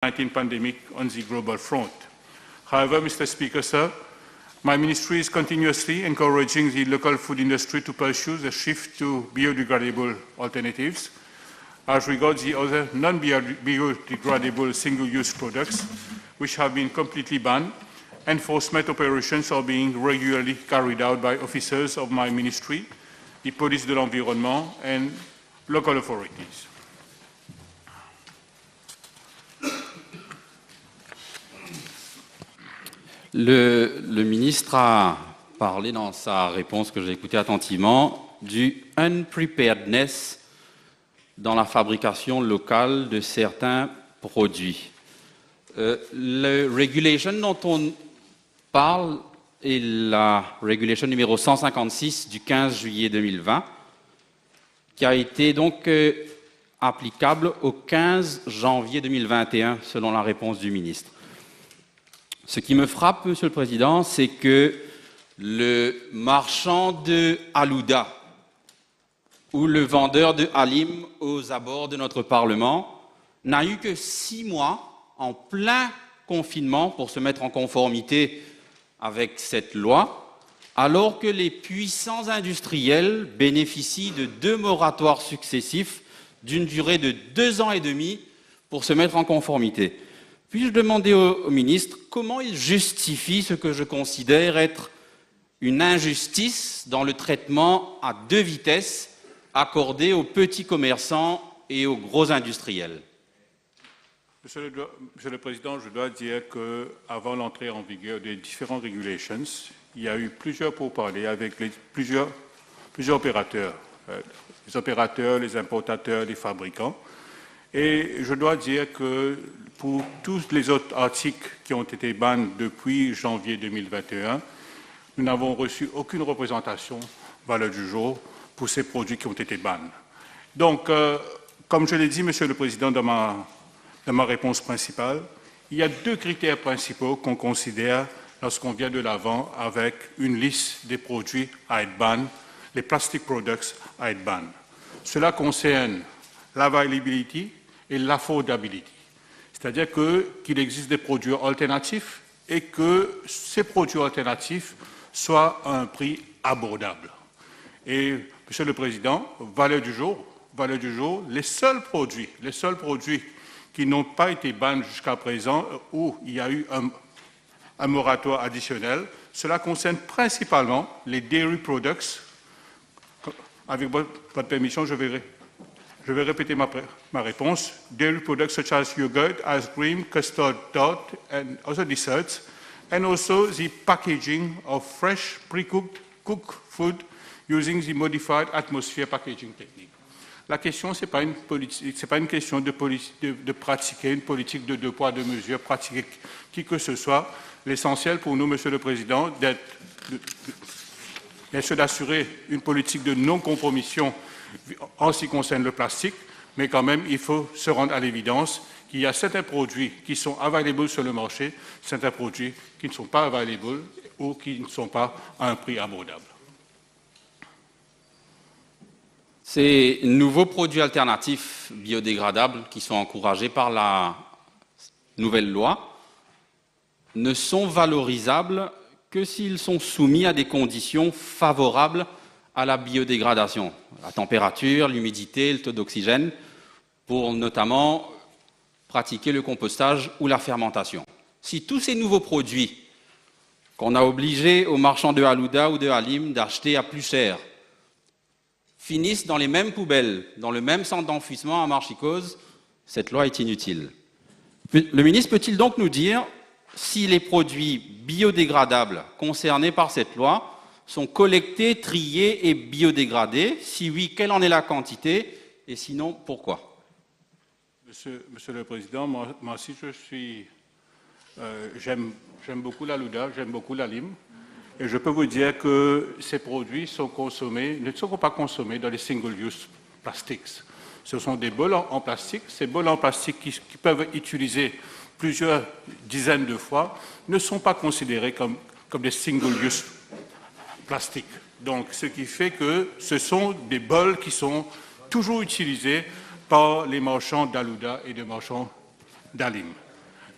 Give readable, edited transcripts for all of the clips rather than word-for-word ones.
COVID-19 pandemic on the global front. However, Mr. Speaker, sir, my ministry is continuously encouraging the local food industry to pursue the shift to biodegradable alternatives. As regards the other non-biodegradable single-use products, which have been completely banned, enforcement operations are being regularly carried out by officers of my ministry, the police de l'environnement, and local authorities. Le ministre a parlé dans sa réponse que j'ai écoutée attentivement du unpreparedness dans la fabrication locale de certains produits. Le regulation dont on parle est la regulation numéro 156 du 15 juillet 2020 qui a été donc applicable au 15 janvier 2021 selon la réponse du ministre. Ce qui me frappe, Monsieur le Président, c'est que le marchand de Alouda ou le vendeur de Halim aux abords de notre Parlement n'a eu que 6 mois en plein confinement pour se mettre en conformité avec cette loi, alors que les puissants industriels bénéficient de 2 moratoires successifs d'une durée de 2 ans et demi pour se mettre en conformité. Puis-je demander au ministre comment il justifie ce que je considère être une injustice dans le traitement à 2 vitesses accordé aux petits commerçants et aux gros industriels? Monsieur le Président, je dois dire qu'avant l'entrée en vigueur des différentes regulations, il y a eu plusieurs pourparlers avec plusieurs opérateurs, les opérateurs, les importateurs, les fabricants. Et je dois dire que pour tous les autres articles qui ont été bannés depuis janvier 2021, nous n'avons reçu aucune représentation valeur du jour pour ces produits qui ont été bannés. Donc, comme je l'ai dit, Monsieur le Président, dans ma réponse principale, il y a 2 critères principaux qu'on considère lorsqu'on vient de l'avant avec une liste des produits à être bannés, les plastic products à être bannés. Cela concerne l'availability et l'affordability. C'est-à-dire qu'il existe des produits alternatifs et que ces produits alternatifs soient à un prix abordable. Et, Monsieur le Président, valeur du jour, les seuls produits qui n'ont pas été bannis jusqu'à présent, où il y a eu un moratoire additionnel, cela concerne principalement les dairy products. Avec votre permission, je vais répéter ma réponse. Dairy products such as yogurt, ice cream, custard tart, and other desserts, and also the packaging of fresh, pre-cooked food using the modified atmosphere packaging technique. La question, ce n'est pas une question de pratiquer une politique de 2 poids, 2 mesures, pratiquer qui que ce soit. L'essentiel pour nous, Monsieur le Président, c'est d'assurer une politique de non-compromission en ce qui concerne le plastique, mais quand même, il faut se rendre à l'évidence qu'il y a certains produits qui sont available sur le marché, certains produits qui ne sont pas available ou qui ne sont pas à un prix abordable. Ces nouveaux produits alternatifs biodégradables qui sont encouragés par la nouvelle loi ne sont valorisables que s'ils sont soumis à des conditions favorables à la biodégradation, la température, l'humidité, le taux d'oxygène, pour notamment pratiquer le compostage ou la fermentation. Si tous ces nouveaux produits qu'on a obligés aux marchands de Alouda ou de Halim d'acheter à plus cher finissent dans les mêmes poubelles, dans le même centre d'enfouissement à Marchicose, cette loi est inutile. Le ministre peut-il donc nous dire si les produits biodégradables concernés par cette loi sont collectés, triés et biodégradés? Si oui, quelle en est la quantité? Et sinon, pourquoi? Monsieur le Président, moi aussi j'aime beaucoup l'Alouda, j'aime beaucoup l'Halim. Et je peux vous dire que ces produits ne sont pas consommés dans les single-use plastics. Ce sont des bols en plastique. Ces bols en plastique qui peuvent être utilisés plusieurs dizaines de fois ne sont pas considérés comme des single-use plastiques. Donc, ce qui fait que ce sont des bols qui sont toujours utilisés par les marchands d'Alouda et des marchands d'Halim.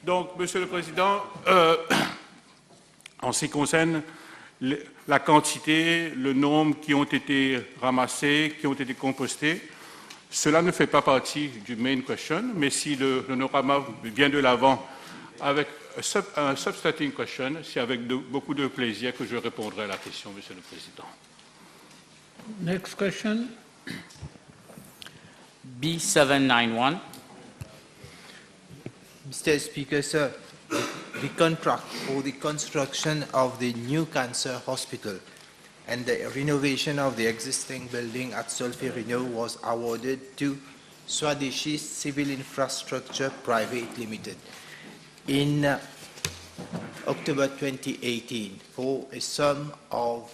Donc, Monsieur le Président, en ce qui concerne la quantité, le nombre qui ont été ramassés, qui ont été compostés, cela ne fait pas partie du main question, mais si l'honorable vient de l'avant avec un substantive question, c'est avec beaucoup de plaisir que je répondrai à la question, Monsieur le Président. Next question. B791. Mr. Speaker, sir, the contract for the construction of the new cancer hospital and the renovation of the existing building at Solferino was awarded to Swadeshi Civil Infrastructure Private Limited in October 2018 for a sum of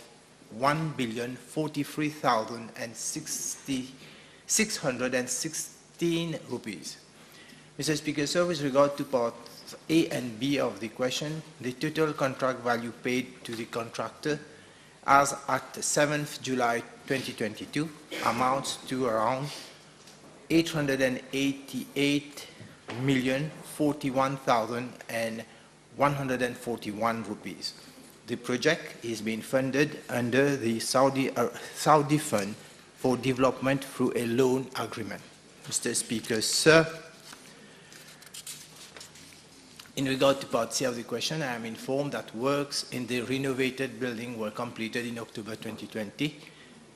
1,043,616 rupees. Mr. Speaker, sir, with regard to parts A and B of the question, the total contract value paid to the contractor as at 7th July 2022 amounts to around 888,041,141 rupees. The project is being funded under the Saudi Fund for Development through a loan agreement. Mr. Speaker, sir, in regard to part C of the question, I am informed that works in the renovated building were completed in October 2020.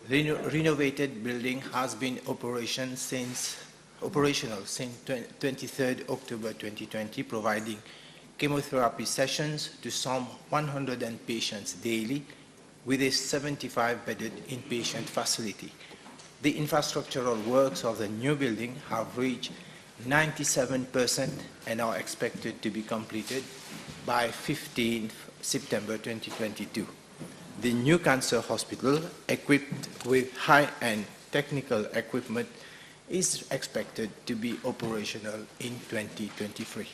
The renovated building has been operational since 23rd October 2020, providing chemotherapy sessions to some 100 patients daily with a 75-bedded inpatient facility. The infrastructural works of the new building have reached 97% and are expected to be completed by 15 September 2022. The new cancer hospital, equipped with high-end technical equipment, is expected to be operational in 2023.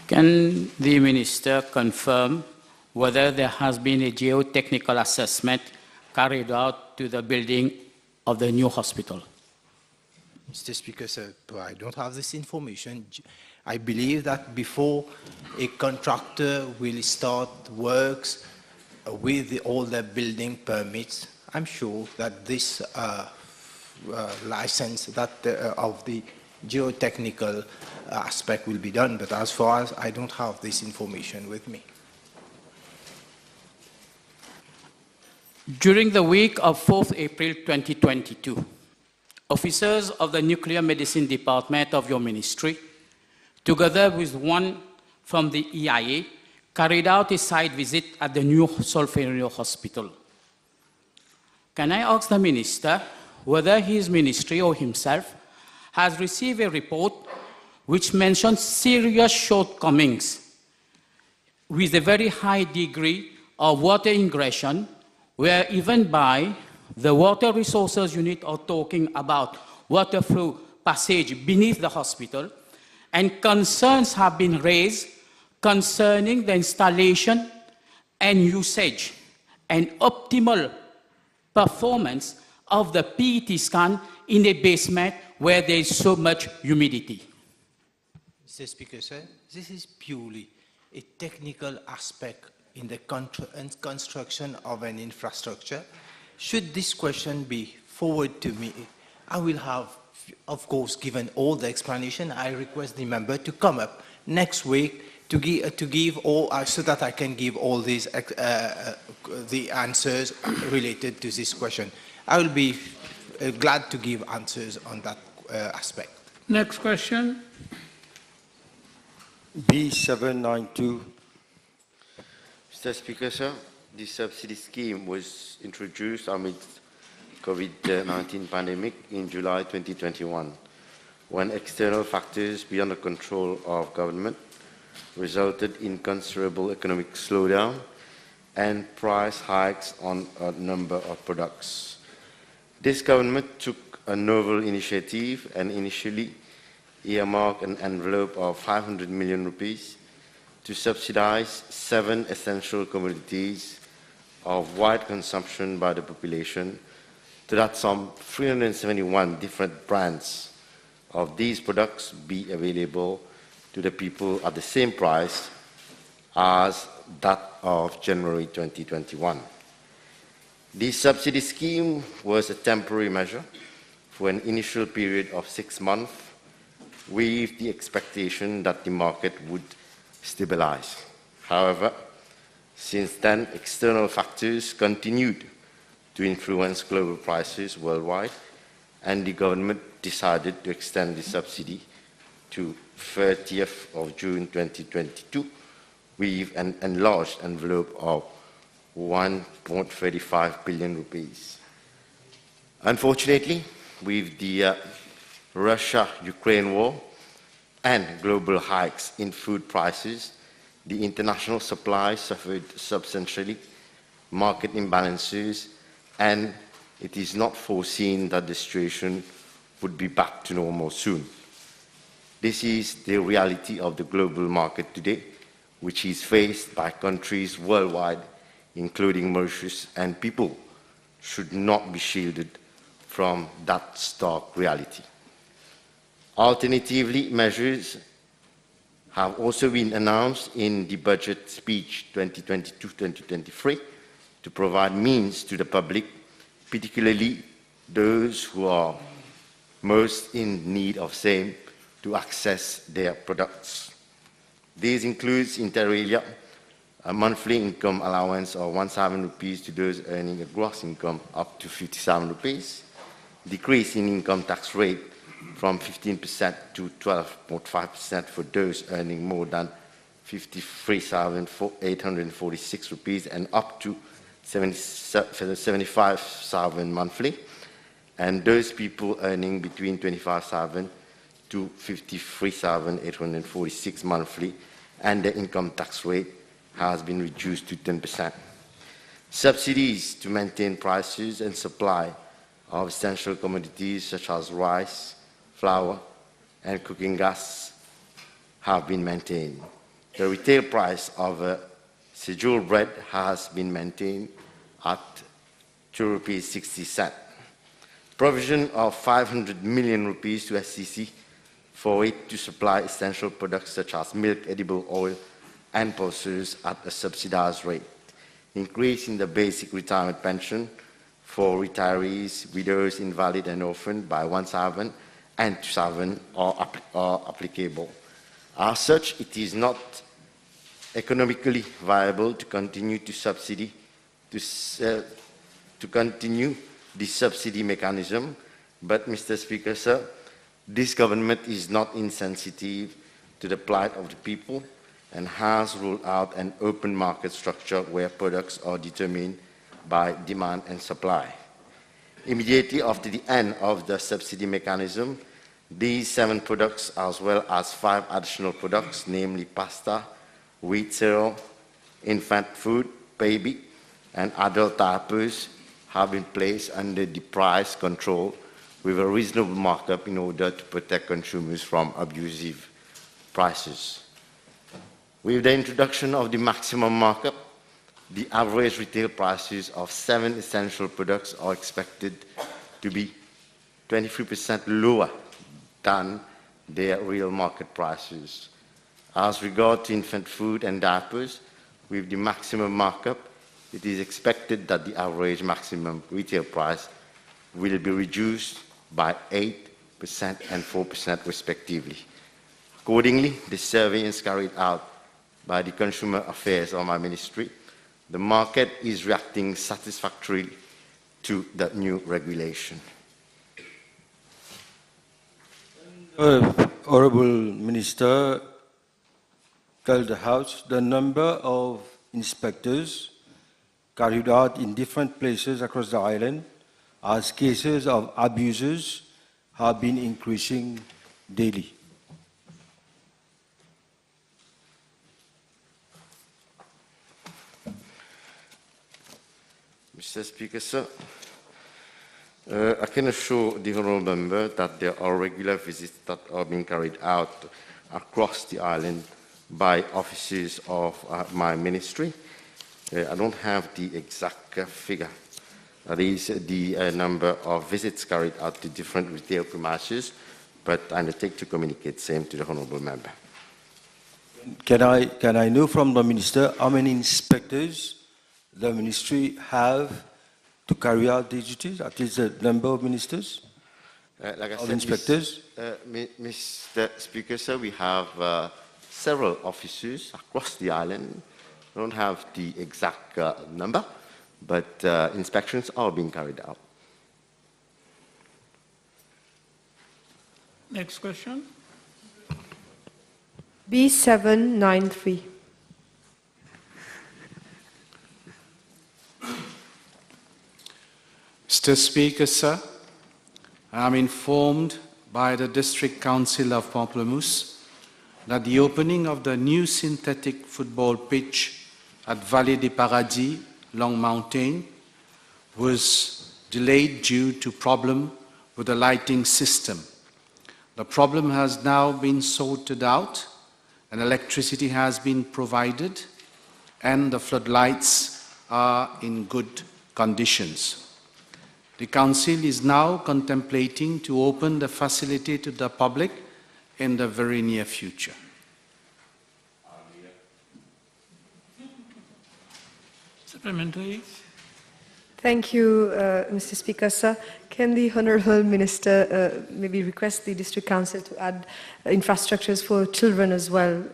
Can the Minister confirm whether there has been a geotechnical assessment carried out to the building of the new hospital? Mr. Speaker, sir, I don't have this information. I believe that before a contractor will start works with all the building permits, I'm sure that this license of the geotechnical aspect will be done, but as far as I don't have this information with me. During the week of 4th April 2022, officers of the Nuclear Medicine Department of your ministry, together with one from the EIA, carried out a site visit at the new Solferino Hospital. Can I ask the Minister whether his ministry or himself has received a report which mentions serious shortcomings with a very high degree of water ingression, where even by the water resources unit are talking about water flow passage beneath the hospital, and concerns have been raised concerning the installation and usage and optimal performance of the PET scan in a basement where there is so much humidity. Mr. Speaker, sir, this is purely a technical aspect in the construction of an infrastructure. Should this question be forwarded to me, I will have, of course, given all the explanation. I request the member to come up next week to give all, so that I can give all these the answers related to this question. I will be glad to give answers on that aspect. Next question. B792. Mr. Speaker, sir, the subsidy scheme was introduced amid COVID-19 pandemic in July 2021, when external factors beyond the control of government resulted in considerable economic slowdown and price hikes on a number of products. This government took a novel initiative and initially earmarked an envelope of 500 million rupees to subsidize 7 essential commodities of wide consumption by the population, so that some 371 different brands of these products be available to the people at the same price as that of January 2021. This subsidy scheme was a temporary measure for an initial period of 6 months, with the expectation that the market would stabilize. However, since then, external factors continued to influence global prices worldwide, and the government decided to extend the subsidy to 30th of June 2022 with an enlarged envelope of 1.35 billion rupees. Unfortunately, with the Russia-Ukraine war and global hikes in food prices, the international supply suffered substantially, market imbalances, and it is not foreseen that the situation would be back to normal soon. This is the reality of the global market today, which is faced by countries worldwide, including Mauritius, and people should not be shielded from that stark reality. Alternatively, measures have also been announced in the budget speech 2022-2023 to provide means to the public, particularly those who are most in need of same, to access their products. These includes, inter alia, a monthly income allowance of 1,000 rupees to those earning a gross income up to 57 rupees, decrease in income tax rate from 15% to 12.5% for those earning more than 53,846 rupees and up to 75,000 monthly, and those people earning between 25,000 to 53,846 monthly, and the income tax rate has been reduced to 10%. Subsidies to maintain prices and supply of essential commodities such as rice, flour, and cooking gas have been maintained. The retail price of sejul bread has been maintained at ₹2.60. Provision of 500 million rupees to SCC for it to supply essential products such as milk, edible oil, and pulses at a subsidized rate. Increase in the basic retirement pension for retirees, widows, invalid, and orphan by 1,000 and 2,000 are applicable. As such, it is not economically viable to continue to continue the subsidy mechanism. But, Mr. Speaker, sir, this government is not insensitive to the plight of the people and has ruled out an open market structure where products are determined by demand and supply. Immediately after the end of the subsidy mechanism, these 7 products, as well as 5 additional products, namely pasta, wheat cereal, infant food, baby, and adult diapers, have been placed under the price control with a reasonable markup in order to protect consumers from abusive prices. With the introduction of the maximum markup, the average retail prices of 7 essential products are expected to be 23% lower than their real market prices. As regards to infant food and diapers, with the maximum markup, it is expected that the average maximum retail price will be reduced by 8% and 4% respectively. Accordingly, the survey is carried out by the Consumer Affairs of my ministry. The market is reacting satisfactorily to the new regulation. Honourable Minister, tell the House the number of inspectors carried out in different places across the island as cases of abuses have been increasing daily. Mr. Speaker, sir, I can assure the honourable member that there are regular visits that are being carried out across the island by officers of my ministry. I don't have the exact figure. That is the number of visits carried out to different retail premises, but I undertake to communicate same to the honourable member. Can I know from the minister how many inspectors the ministry have to carry out these duties? At least the number of ministers? Like I Of said, inspectors? Mr. Speaker, sir, we have several officers across the island. I don't have the exact number, but inspections are being carried out. Next question. B793. Mr. Speaker, sir, I am informed by the District Council of Pamplemousse that the opening of the new synthetic football pitch at Vallée des Paradis, Long Mountain, was delayed due to problem with the lighting system. The problem has now been sorted out, and electricity has been provided, and the floodlights are in good conditions. The Council is now contemplating to open the facility to the public in the very near future. Supplementary. Thank you, Mr. Speaker. Sir, can the Honourable Minister maybe request the District Council to add infrastructures for children as well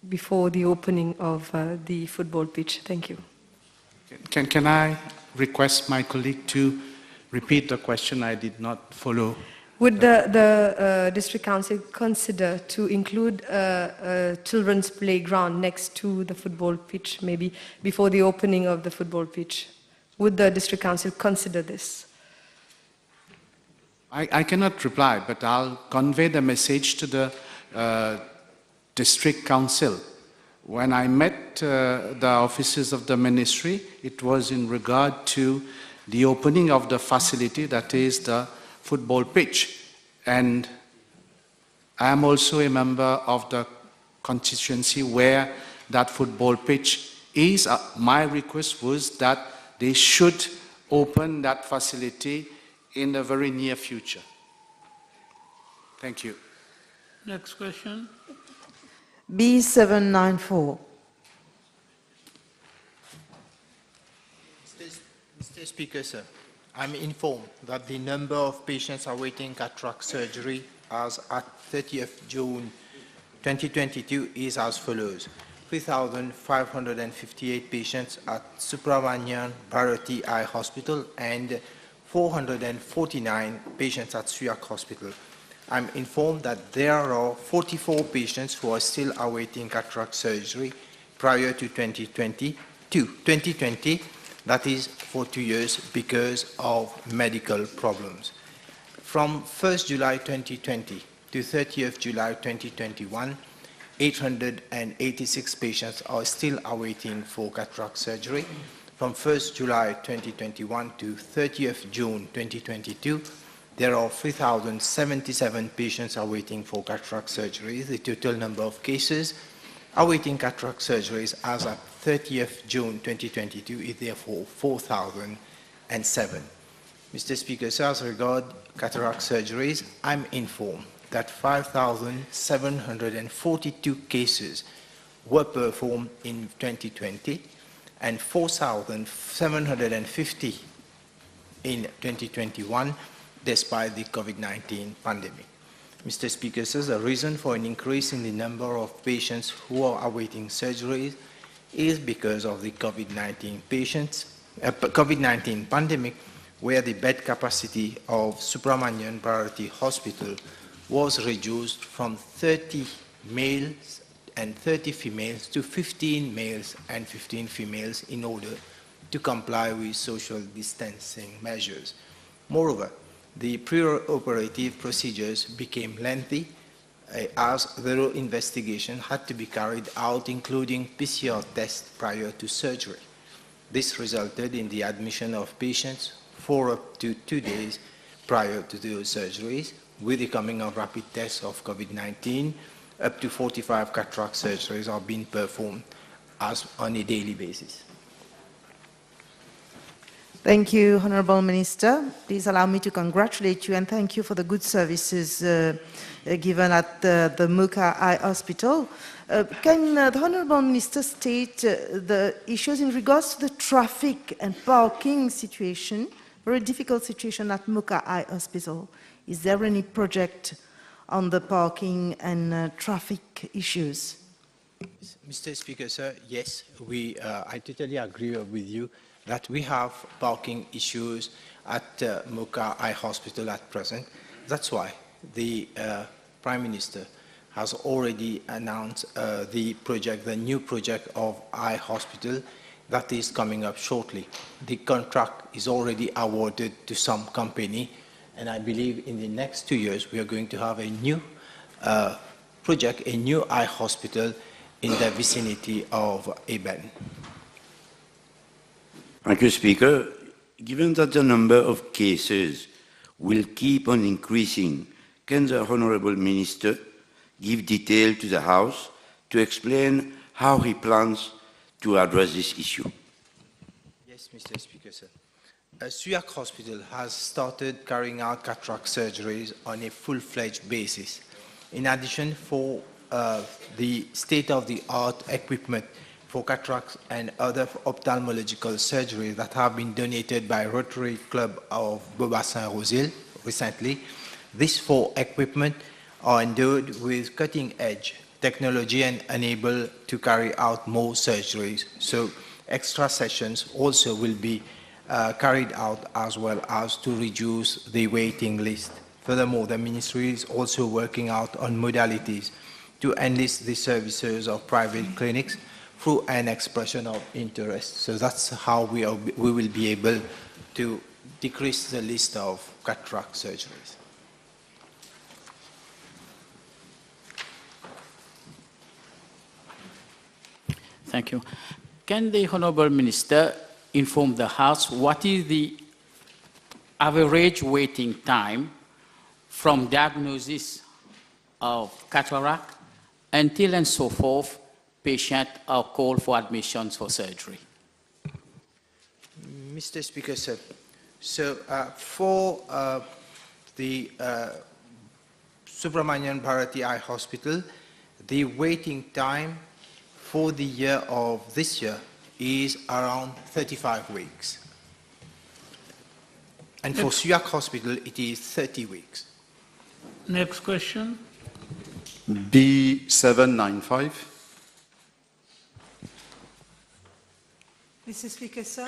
before the opening of the football pitch? Thank you. Can I request my colleague to repeat the question? I did not follow. Would the District Council consider to include a children's playground next to the football pitch, maybe before the opening of the football pitch? Would the District Council consider this? I cannot reply, but I'll convey the message to the District Council. When I met the officers of the ministry, it was in regard to the opening of the facility, that is the football pitch. And I am also a member of the constituency where that football pitch is. My request was that they should open that facility in the very near future. Thank you. Next question. B794. Mr. Speaker, sir, I'm informed that the number of patients awaiting cataract surgery as at 30th June 2022 is as follows. 3,558 patients at Subramanian Bharati Eye Hospital and 449 patients at Suyak Hospital. I'm informed that there are 44 patients who are still awaiting cataract surgery prior to 2020, that is for 2 years because of medical problems. From 1st July 2020 to 30th July 2021, 886 patients are still awaiting for cataract surgery. From 1st July 2021 to 30th June 2022, there are 3,077 patients awaiting for cataract surgery. The total number of cases awaiting cataract surgeries as of 30th June 2022 is therefore 4,007. Mr. Speaker, sir, as regards cataract surgeries, I'm informed that 5,742 cases were performed in 2020 and 4,750 in 2021 despite the COVID-19 pandemic. Mr. Speaker, sir, the reason for an increase in the number of patients who are awaiting surgeries is because of the COVID-19 pandemic, where the bed capacity of Subramanian Bharati Hospital was reduced from 30 males and 30 females to 15 males and 15 females in order to comply with social distancing measures. Moreover, the pre-operative procedures became lengthy as thorough investigation had to be carried out, including PCR tests prior to surgery. This resulted in the admission of patients for up to 2 days prior to those surgeries. With the coming of rapid tests of COVID-19, up to 45 cataract surgeries are being performed on a daily basis. Thank you, Honourable Minister. Please allow me to congratulate you and thank you for the good services given at the Muka Eye Hospital. Can the Honourable Minister state the issues in regards to the traffic and parking situation, very difficult situation at Muka Eye Hospital? Is there any project on the parking and traffic issues? Mr. Speaker, sir, yes, I totally agree with you that we have parking issues at Muka Eye Hospital at present. That's why the Prime Minister has already announced the new project of Eye Hospital that is coming up shortly. The contract is already awarded to some company, and I believe in the next 2 years we are going to have a new project, a new eye hospital in the vicinity of Eben. Thank you, Speaker. Given that the number of cases will keep on increasing, can the Honourable Minister give detail to the House to explain how he plans to address this issue? Yes, Mr. Speaker, sir. Suyak Hospital has started carrying out cataract surgeries on a full-fledged basis. In addition, for the state-of-the-art equipment for cataracts and other ophthalmological surgery that have been donated by Rotary Club of Beaubassin-Rosil recently. These 4 equipment are endowed with cutting-edge technology and unable to carry out more surgeries. So extra sessions also will be carried out as well as to reduce the waiting list. Furthermore, the Ministry is also working out on modalities to enlist the services of private clinics through an expression of interest. So that's how we will be able to decrease the list of cataract surgeries. Thank you. Can the Honourable Minister inform the House what is the average waiting time from diagnosis of cataract until and so forth patients are called for admissions for surgery? Mr. Speaker, sir, so for the Subramanian Bharati Eye Hospital, the waiting time for the year of this year is around 35 weeks. And for Suyak Hospital, it is 30 weeks. Next question. B795. Mr. Speaker, sir,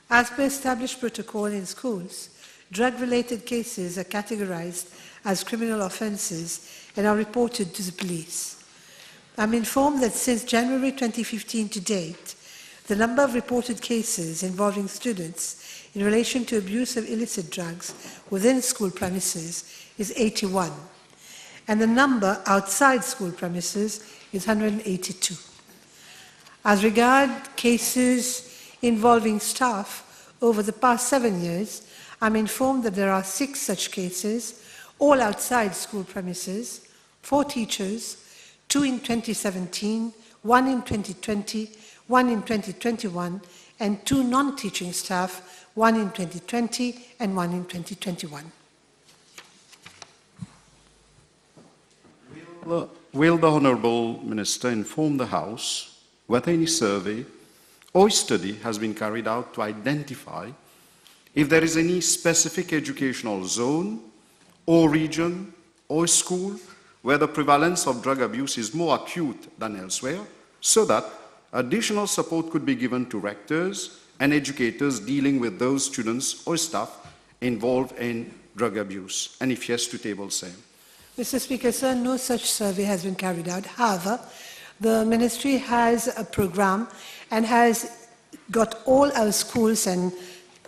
as per established protocol in schools, drug-related cases are categorized as criminal offences and are reported to the police. I'm informed that since January 2015 to date, the number of reported cases involving students in relation to abuse of illicit drugs within school premises is 81, and the number outside school premises is 182. As regard cases involving staff over the past 7 years, I'm informed that there are 6 such cases, all outside school premises, 4 teachers, 2 in 2017, 1 in 2020, 1 in 2021, and 2 non-teaching staff, 1 in 2020 and 1 in 2021. Will the Honourable Minister inform the House whether any survey or study has been carried out to identify if there is any specific educational zone or region or school where the prevalence of drug abuse is more acute than elsewhere, so that additional support could be given to rectors and educators dealing with those students or staff involved in drug abuse, and if yes, to table same. Mr. Speaker, sir, no such survey has been carried out. However, the Ministry has a program and has got all our schools and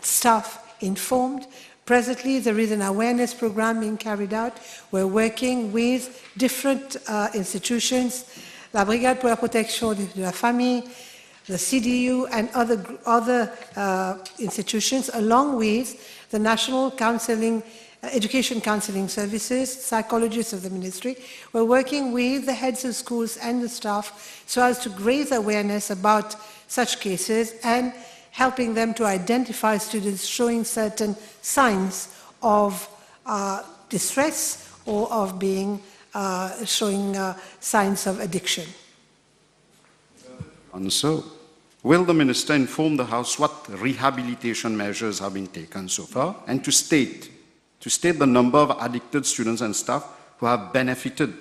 staff informed. Presently, there is an awareness program being carried out. We're working with different institutions, la Brigade pour la protection de la famille, the CDU, and other institutions, along with the National Education Counseling Services, psychologists of the Ministry. We're working with the heads of schools and the staff so as to raise awareness about such cases and helping them to identify students showing certain signs of distress or of being showing signs of addiction. And so, will the Minister inform the House what rehabilitation measures have been taken so far, and to state the number of addicted students and staff who have benefited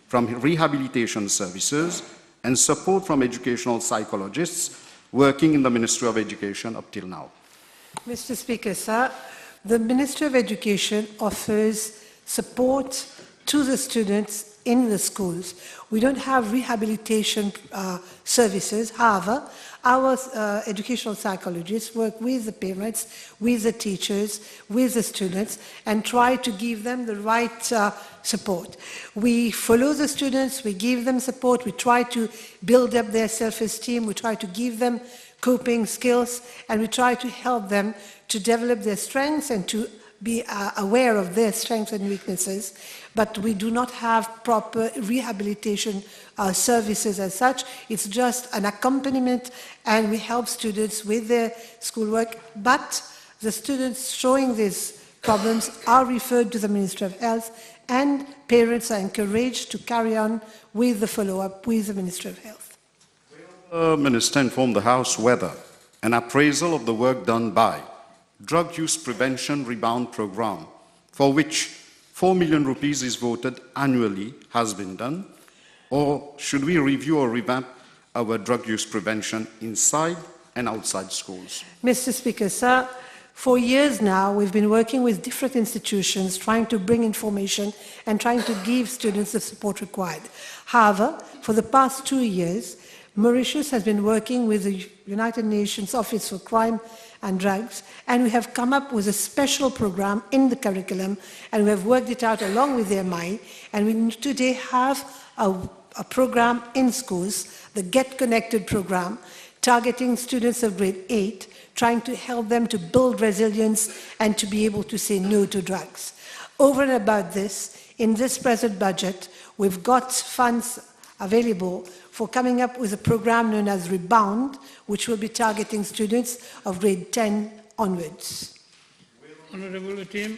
from rehabilitation services and support from educational psychologists working in the Ministry of Education up till now? Mr. Speaker, sir, the Ministry of Education offers support to the students in the schools. We don't have rehabilitation services. However, our educational psychologists work with the parents, with the teachers, with the students, and try to give them the right support. We follow the students, we give them support, we try to build up their self-esteem, we try to give them coping skills, and we try to help them to develop their strengths and to be aware of their strengths and weaknesses, but we do not have proper rehabilitation services as such. It's just an accompaniment, and we help students with their schoolwork, but the students showing these problems are referred to the Ministry of Health, and parents are encouraged to carry on with the follow-up with the Ministry of Health. Will the Minister inform the House whether an appraisal of the work done by Drug Use Prevention Rebound Programme, for which 4 million rupees is voted annually, has been done, or should we review or revamp our drug use prevention inside and outside schools? Mr. Speaker, sir, for years now we've been working with different institutions trying to bring information and trying to give students the support required. However, for the past 2 years, Mauritius has been working with the United Nations Office for Crime and Drugs, and we have come up with a special program in the curriculum, and we have worked it out along with the MI, and we today have a program in schools, the Get Connected program, targeting students of grade 8, trying to help them to build resilience and to be able to say no to drugs. Over and above this, in this present budget, we've got funds available for coming up with a program known as Rebound, which will be targeting students of grade 10 onwards. Honourable team.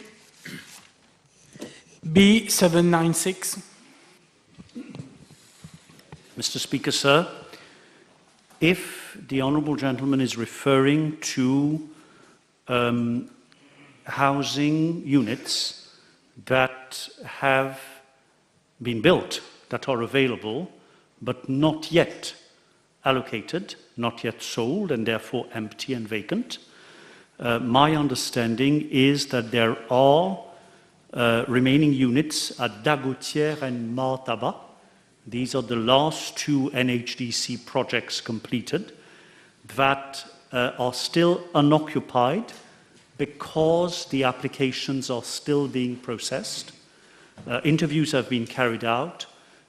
B796. Mr. Speaker, sir, if the honourable gentleman is referring to housing units that have been built, that are available, but not yet allocated, not yet sold, and therefore empty and vacant, my understanding is that there are remaining units at Dagoutière and Martaba. These are the last 2 NHDC projects completed that are still unoccupied because the applications are still being processed. Interviews have been carried out.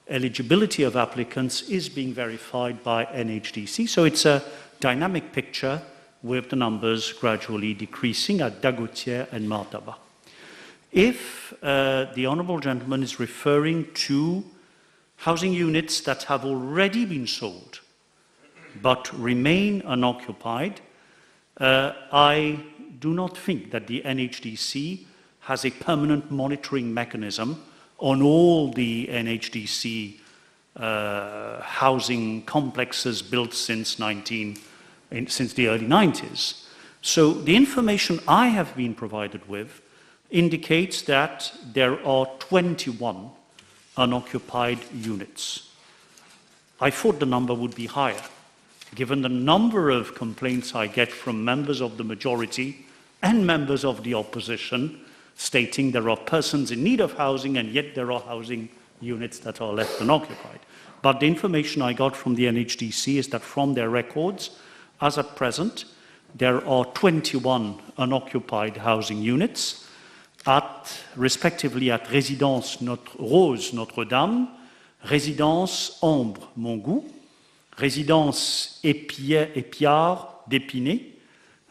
Eligibility of applicants is being verified by NHDC. So it's a dynamic picture with the numbers gradually decreasing at Dagoutière and Martaba. If the honourable gentleman is referring to housing units that have already been sold but remain unoccupied, I do not think that the NHDC has a permanent monitoring mechanism on all the NHDC housing complexes built since the early 90s. So the information I have been provided with indicates that there are 21 unoccupied units. I thought the number would be higher, given the number of complaints I get from members of the majority and members of the opposition stating there are persons in need of housing and yet there are housing units that are left unoccupied. But the information I got from the NHDC is that from their records, as at present, there are 21 unoccupied housing units, respectively at Résidence Rose Notre-Dame, Résidence Ambre Montgou, Résidence Épiard d'Épinay,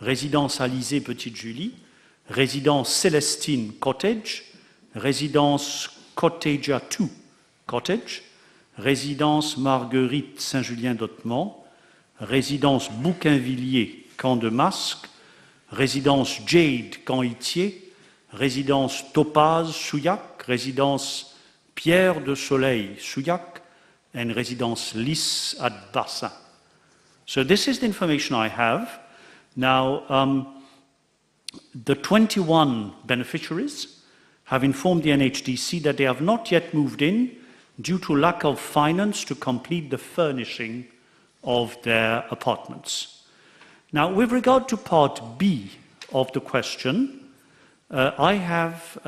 Résidence Alizé Petite Julie, Résidence Célestine Cottage, Résidence Cottagea 2 Cottage, Résidence Marguerite Saint-Julien d'Ottemont, Résidence Bouquinvilliers Camp de Masque, résidence Jade, Camp Itier, résidence Topaz, Souillac, résidence Pierre de Soleil, Souillac, and residence Lys at Bassin. So this is the information I have. Now, the 21 beneficiaries have informed the NHDC that they have not yet moved in due to lack of finance to complete the furnishing of their apartments. Now, with regard to part B of the question, I have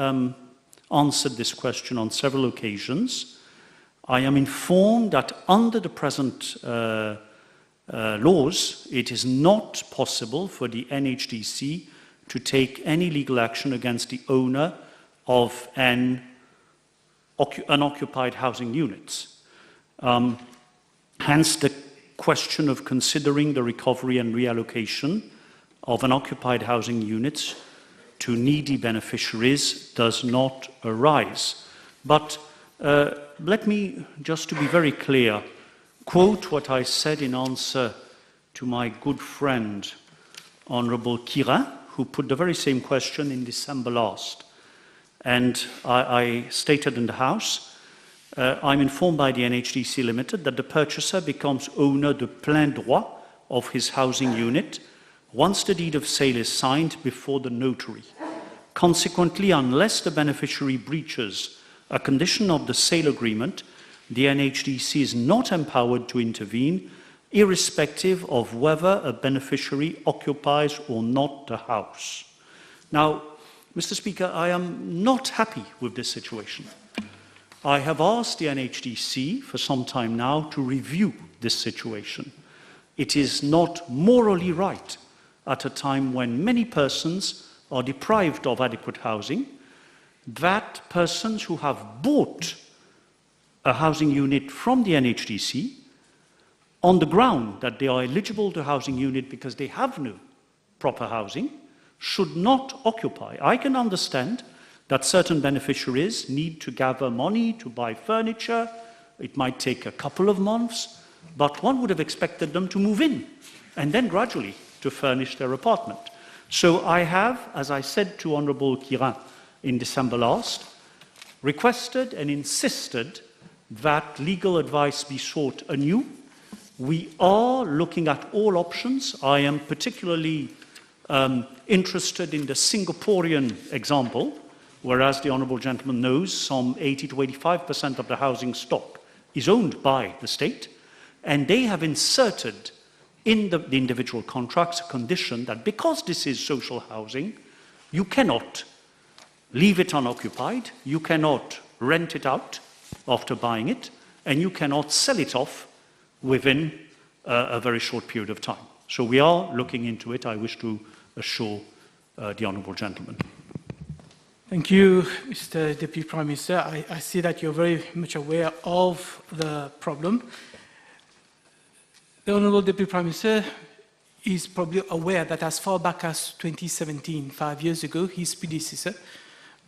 answered this question on several occasions. I am informed that under the present laws, it is not possible for the NHDC to take any legal action against the owner of an unoccupied housing units. Hence, the question of considering the recovery and reallocation of unoccupied housing units to needy beneficiaries does not arise. But let me, just to be very clear, quote what I said in answer to my good friend, Honourable Kirin, who put the very same question in December last. And I stated in the House, I'm informed by the NHDC Limited that the purchaser becomes owner de plein droit of his housing unit once the deed of sale is signed before the notary. Consequently, unless the beneficiary breaches a condition of the sale agreement, the NHDC is not empowered to intervene, irrespective of whether a beneficiary occupies or not the house. Now, Mr. Speaker, I am not happy with this situation. I have asked the NHDC for some time now to review this situation. It is not morally right at a time when many persons are deprived of adequate housing, that persons who have bought a housing unit from the NHDC on the ground that they are eligible to housing unit because they have no proper housing should not occupy. I can understand that certain beneficiaries need to gather money to buy furniture. It might take a couple of months, but one would have expected them to move in and then gradually to furnish their apartment. So I have, as I said to Honourable Kirin in December last, requested and insisted that legal advice be sought anew. We are looking at all options. I am particularly interested in the Singaporean example, whereas the Honourable Gentleman knows some 80 to 85% of the housing stock is owned by the state, and they have inserted in the individual contracts a condition that because this is social housing, you cannot leave it unoccupied, you cannot rent it out after buying it, and you cannot sell it off within a very short period of time. So we are looking into it. I wish to assure the Honourable Gentleman. Thank you, Mr. Deputy Prime Minister. I see that you're very much aware of the problem. The Honourable Deputy Prime Minister is probably aware that as far back as 2017, 5 years ago, his predecessor,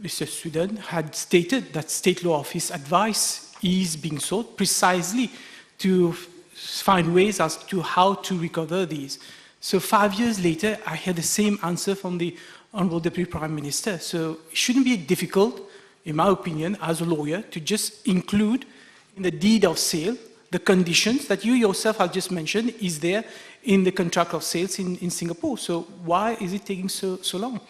Mr. Sweden, had stated that State Law Office advice is being sought precisely to find ways as to how to recover these. So 5 years later, I hear the same answer from the Honourable Deputy Prime Minister. So it shouldn't be difficult, in my opinion, as a lawyer, to just include in the deed of sale the conditions that you yourself have just mentioned is there in the contract of sales in Singapore. So why is it taking so long?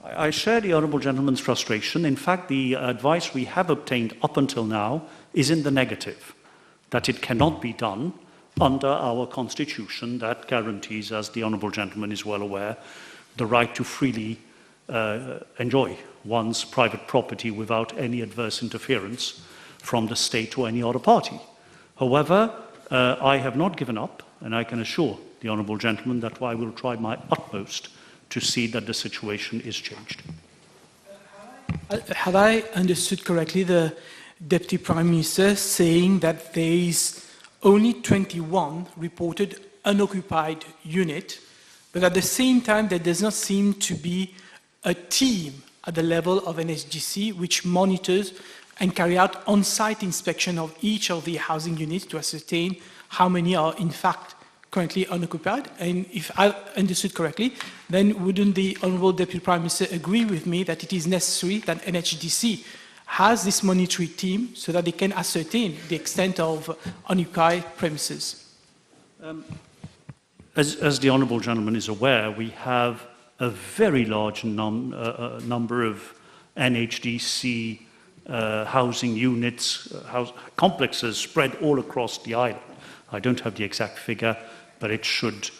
I share the Honourable Gentleman's frustration. In fact, the advice we have obtained up until now is in the negative, that it cannot be done under our Constitution that guarantees, as the Honourable Gentleman is well aware, the right to freely enjoy one's private property without any adverse interference from the state or any other party. However, I have not given up, and I can assure the Honourable Gentleman that I will try my utmost to see that the situation is changed. Have I understood correctly the Deputy Prime Minister saying that there is only 21 reported unoccupied unit, but at the same time there does not seem to be a team at the level of NHDC which monitors and carry out on-site inspection of each of the housing units to ascertain how many are in fact currently unoccupied? And if I understood correctly, then wouldn't the Honourable Deputy Prime Minister agree with me that it is necessary that NHDC has this monitoring team so that they can ascertain the extent of unoccupied premises? As the Honourable Gentleman is aware, we have a very large number of NHDC housing units, complexes spread all across the island. I don't have the exact figure, but it should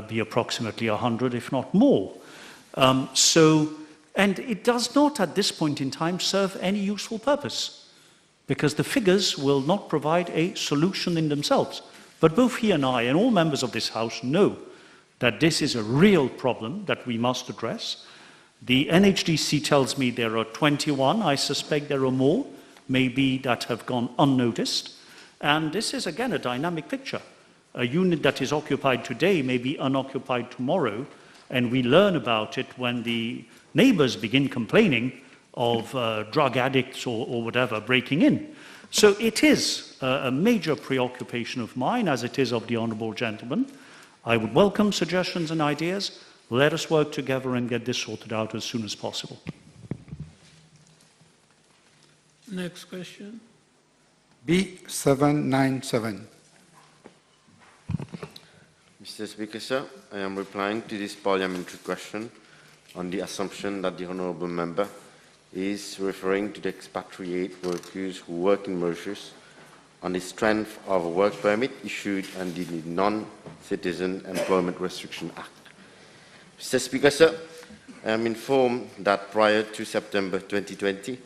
be approximately 100, if not more. And it does not, at this point in time, serve any useful purpose, because the figures will not provide a solution in themselves. But both he and I, and all members of this House, know that this is a real problem that we must address. The NHDC tells me there are 21. I suspect there are more, maybe that have gone unnoticed. And this is, again, a dynamic picture. A unit that is occupied today may be unoccupied tomorrow, and we learn about it when the neighbors begin complaining of drug addicts or whatever breaking in. So it is a major preoccupation of mine, as it is of the Honourable Gentleman. I would welcome suggestions and ideas. Let us work together and get this sorted out as soon as possible. Next question. B797. Mr. Speaker, sir, I am replying to this parliamentary question on the assumption that the honourable member is referring to the expatriate workers who work in Mauritius on the strength of a work permit issued under the Non-Citizen Employment Restriction Act. Mr. Speaker, sir, I am informed that prior to September 2020,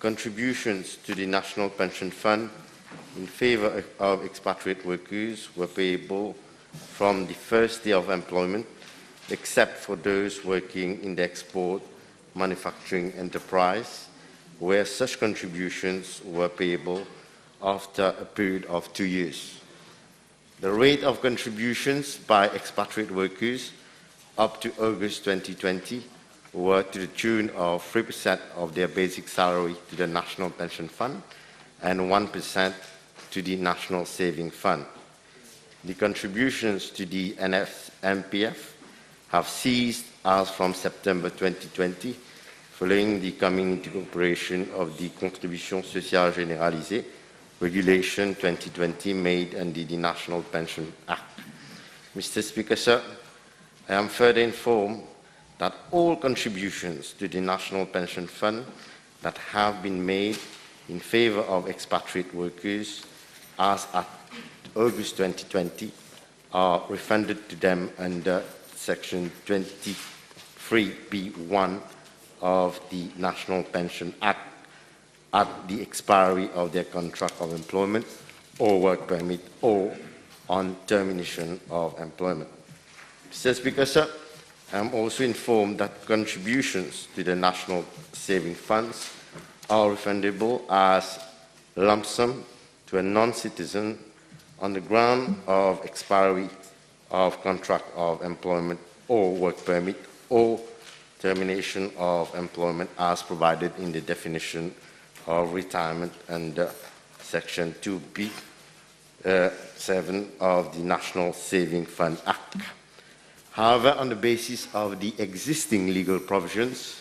contributions to the National Pension Fund in favour of expatriate workers were payable from the first day of employment, except for those working in the export manufacturing enterprise, where such contributions were payable after a period of 2 years. The rate of contributions by expatriate workers up to August 2020 were to the tune of 3% of their basic salary to the National Pension Fund and 1% to the National Saving Fund. The contributions to the NFMPF have ceased as from September 2020, following the coming into operation of the Contribution Sociale Généralisée, Regulation 2020 made under the National Pension Act. Mr. Speaker, sir, I am further informed that all contributions to the National Pension Fund that have been made in favour of expatriate workers as at August 2020 are refunded to them under Section 23B1 of the National Pension Act at the expiry of their contract of employment or work permit or on termination of employment. Mr. Speaker, sir, I am also informed that contributions to the National Saving Funds are refundable as lump sum to a non-citizen on the ground of expiry of contract of employment or work permit or termination of employment as provided in the definition of retirement under Section 2B7 of the National Saving Fund Act. However, on the basis of the existing legal provisions,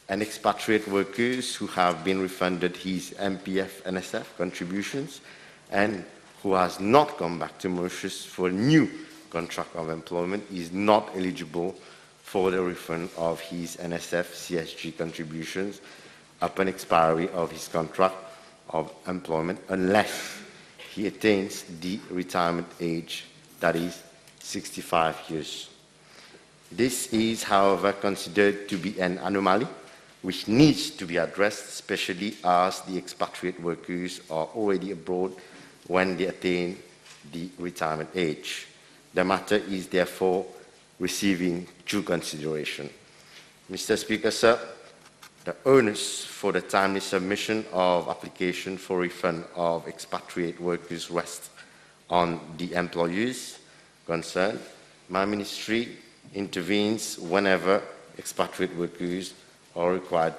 an expatriate workers who have been refunded his MPF-NSF contributions and who has not come back to Mauritius for a new contract of employment is not eligible for the refund of his NSF-CSG contributions upon expiry of his contract of employment unless he attains the retirement age, that is 65 years. This is, however, considered to be an anomaly which needs to be addressed, especially as the expatriate workers are already abroad when they attain the retirement age. The matter is therefore receiving due consideration. Mr. Speaker, sir, the onus for the timely submission of application for refund of expatriate workers rests on the employees concerned. My ministry intervenes whenever expatriate workers are required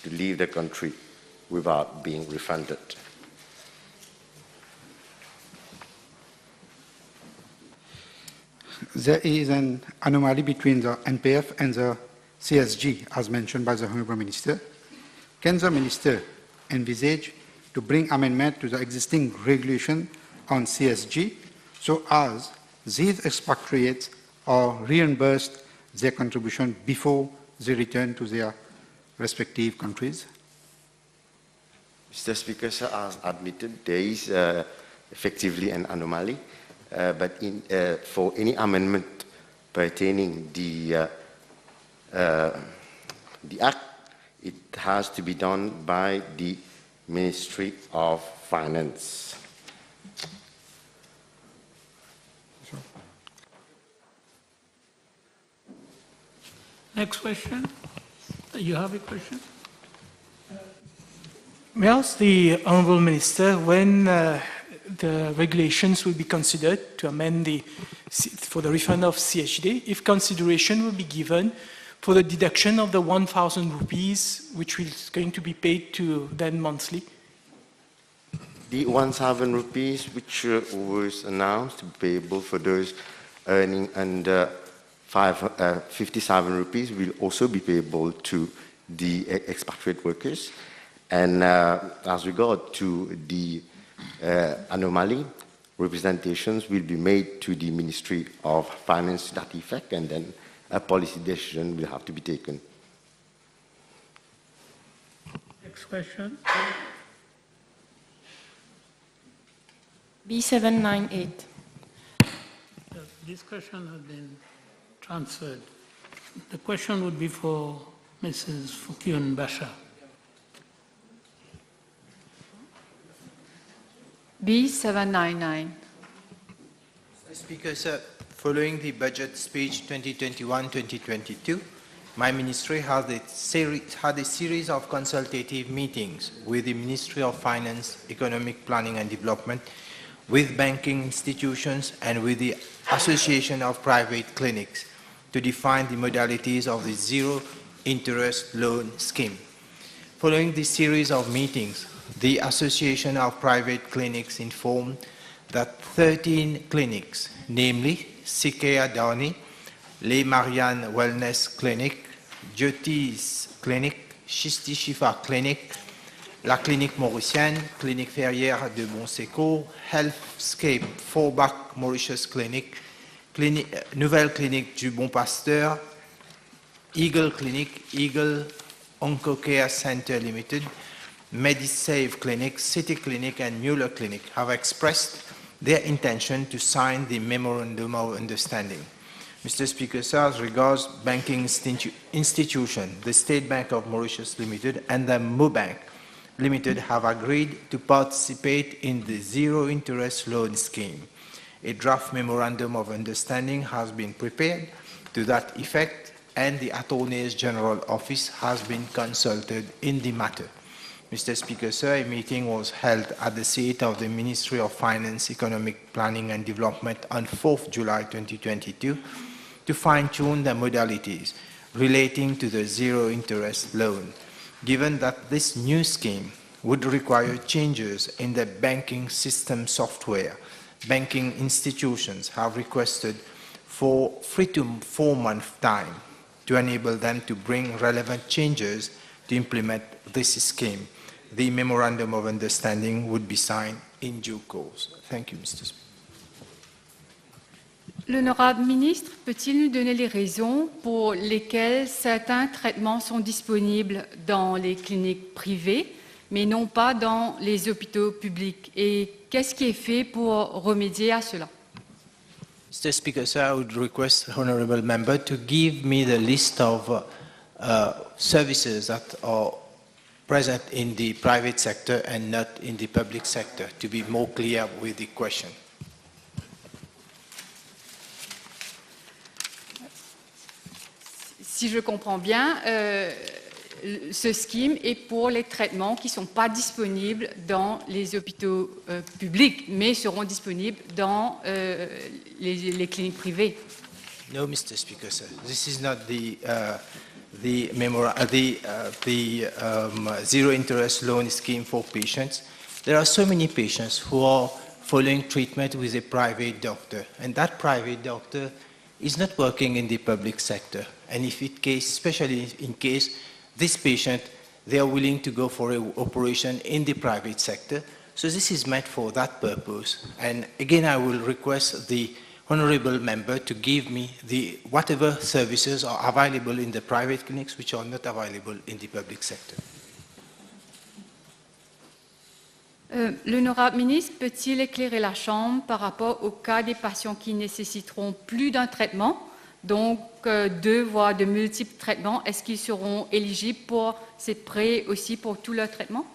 to leave the country without being refunded. there is an anomaly between the NPF and the CSG, as mentioned by the Honourable Minister. Can the Minister envisage to bring amendment to the existing regulation on CSG so as these expatriates are reimbursed their contribution before they return to their respective countries? Mr. Speaker, sir, as admitted, there is effectively an anomaly, but for any amendment pertaining the Act, it has to be done by the Ministry of Finance. Next question. You have a question? May I ask the Honourable Minister when the regulations will be considered to amend for the refund of CHD, if consideration will be given for the deduction of the 1,000 rupees, which is going to be paid to them monthly? The 1,000 rupees, which was announced to be payable for those earning under 57 rupees, will also be payable to the expatriate workers. And as regard to the anomaly, representations will be made to the Ministry of Finance to that effect, and then a policy decision will have to be taken. Next question. B798. This question has been transferred. The question would be for Mrs. Fukyun Basha. B799. Mr. Speaker, sir, following the budget speech 2021-2022, my ministry had a series of consultative meetings with the Ministry of Finance, Economic Planning and Development, with banking institutions and with the Association of Private Clinics to define the modalities of the zero-interest loan scheme. Following this series of meetings, the Association of Private Clinics informed that 13 clinics, namely Sikea Downy, Les Marianne Wellness Clinic, Jyoti's Clinic, Shisti Shifa Clinic, La Clinique Mauritienne, Clinique Ferrière de Bonsecours, Healthscape Forbach Mauritius Clinic, Nouvelle Clinique du Bon Pasteur, Eagle Clinic, Eagle Oncocare Center Limited, MediSave Clinic, City Clinic, and Mueller Clinic have expressed their intention to sign the Memorandum of Understanding. Mr. Speaker, sir, as regards banking institution, the State Bank of Mauritius Limited and the MoBank Limited have agreed to participate in the zero-interest loan scheme. A draft Memorandum of Understanding has been prepared to that effect, and the Attorney General Office has been consulted in the matter. Mr. Speaker, sir, a meeting was held at the seat of the Ministry of Finance, Economic Planning and Development on 4th July 2022 to fine-tune the modalities relating to the zero-interest loan, given that this new scheme would require changes in the banking system software. Banking institutions have requested for 3 to 4 months' time to enable them to bring relevant changes to implement this scheme. The Memorandum of Understanding would be signed in due course. Thank you, Mr. Speaker. L'honorable ministre peut-il nous donner les raisons pour lesquelles certains traitements sont disponibles dans les cliniques privées, mais non pas dans les hôpitaux publics? Et qu'est-ce qui est fait pour remédier à cela? Mr. Speaker, sir, I would request the honourable member to give me the list of services that are present in the private sector and not in the public sector, to be more clear with the question. Si je comprends bien, ce scheme est pour les traitements qui ne sont pas disponibles dans les hôpitaux publics, mais seront disponibles dans les cliniques privées. No, Mr. Speaker, sir. This is not the zero-interest loan scheme for patients. There are so many patients who are following treatment with a private doctor, and that private doctor is not working in the public sector. And if it case, especially in case this patient, they are willing to go for an operation in the private sector. So this is meant for that purpose. And again, I will request the honorable member to give me the whatever services are available in the private clinics which are not available in the public sector. L'honorable ministre peut-il éclairer la Chambre par rapport au cas des patients qui nécessiteront plus d'un traitement, donc 2 voire de multiples traitements? Est-ce qu'ils seront éligibles pour ces prêts aussi pour tout leur traitement?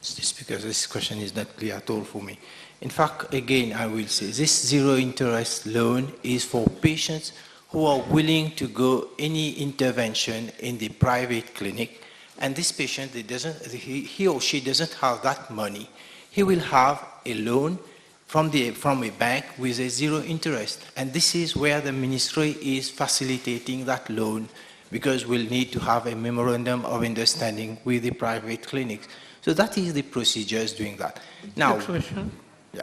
Just because this question is not clear at all for me. In fact, again, I will say this zero interest loan is for patients who are willing to go any intervention in the private clinic. And this patient, he or she doesn't have that money. He will have a loan from a bank with a zero interest. And this is where the ministry is facilitating that loan, because we'll need to have a memorandum of understanding with the private clinics. So that is the procedures doing that. Now, next question. Yeah.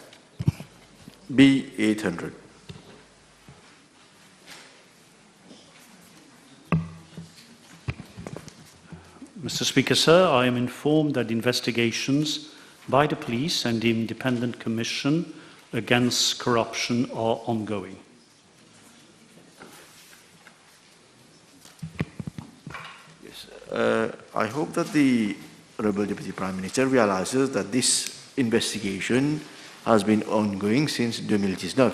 B800. Mr. Speaker, sir, I am informed that investigations by the police and the Independent Commission against corruption are ongoing. Yes, I hope that the Honourable Deputy Prime Minister realises that this investigation has been ongoing since 2019,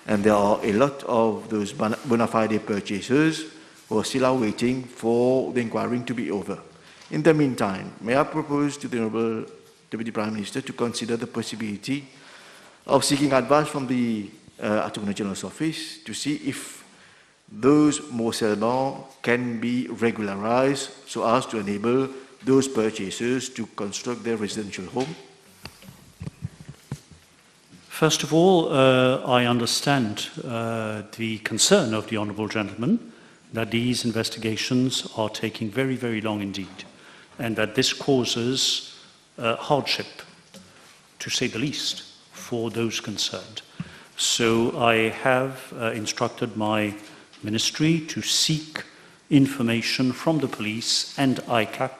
and there are a lot of those bona fide purchasers who are still awaiting for the inquiry to be over. In the meantime, may I propose to the Honourable Deputy Prime Minister to consider the possibility of seeking advice from the Attorney General's office to see if those morcellement can be regularized so as to enable those purchasers to construct their residential home? First of all, I understand the concern of the Honourable Gentleman that these investigations are taking very, very long indeed, and that this causes hardship, to say the least, for those concerned. So I have instructed my ministry to seek information from the police and ICAC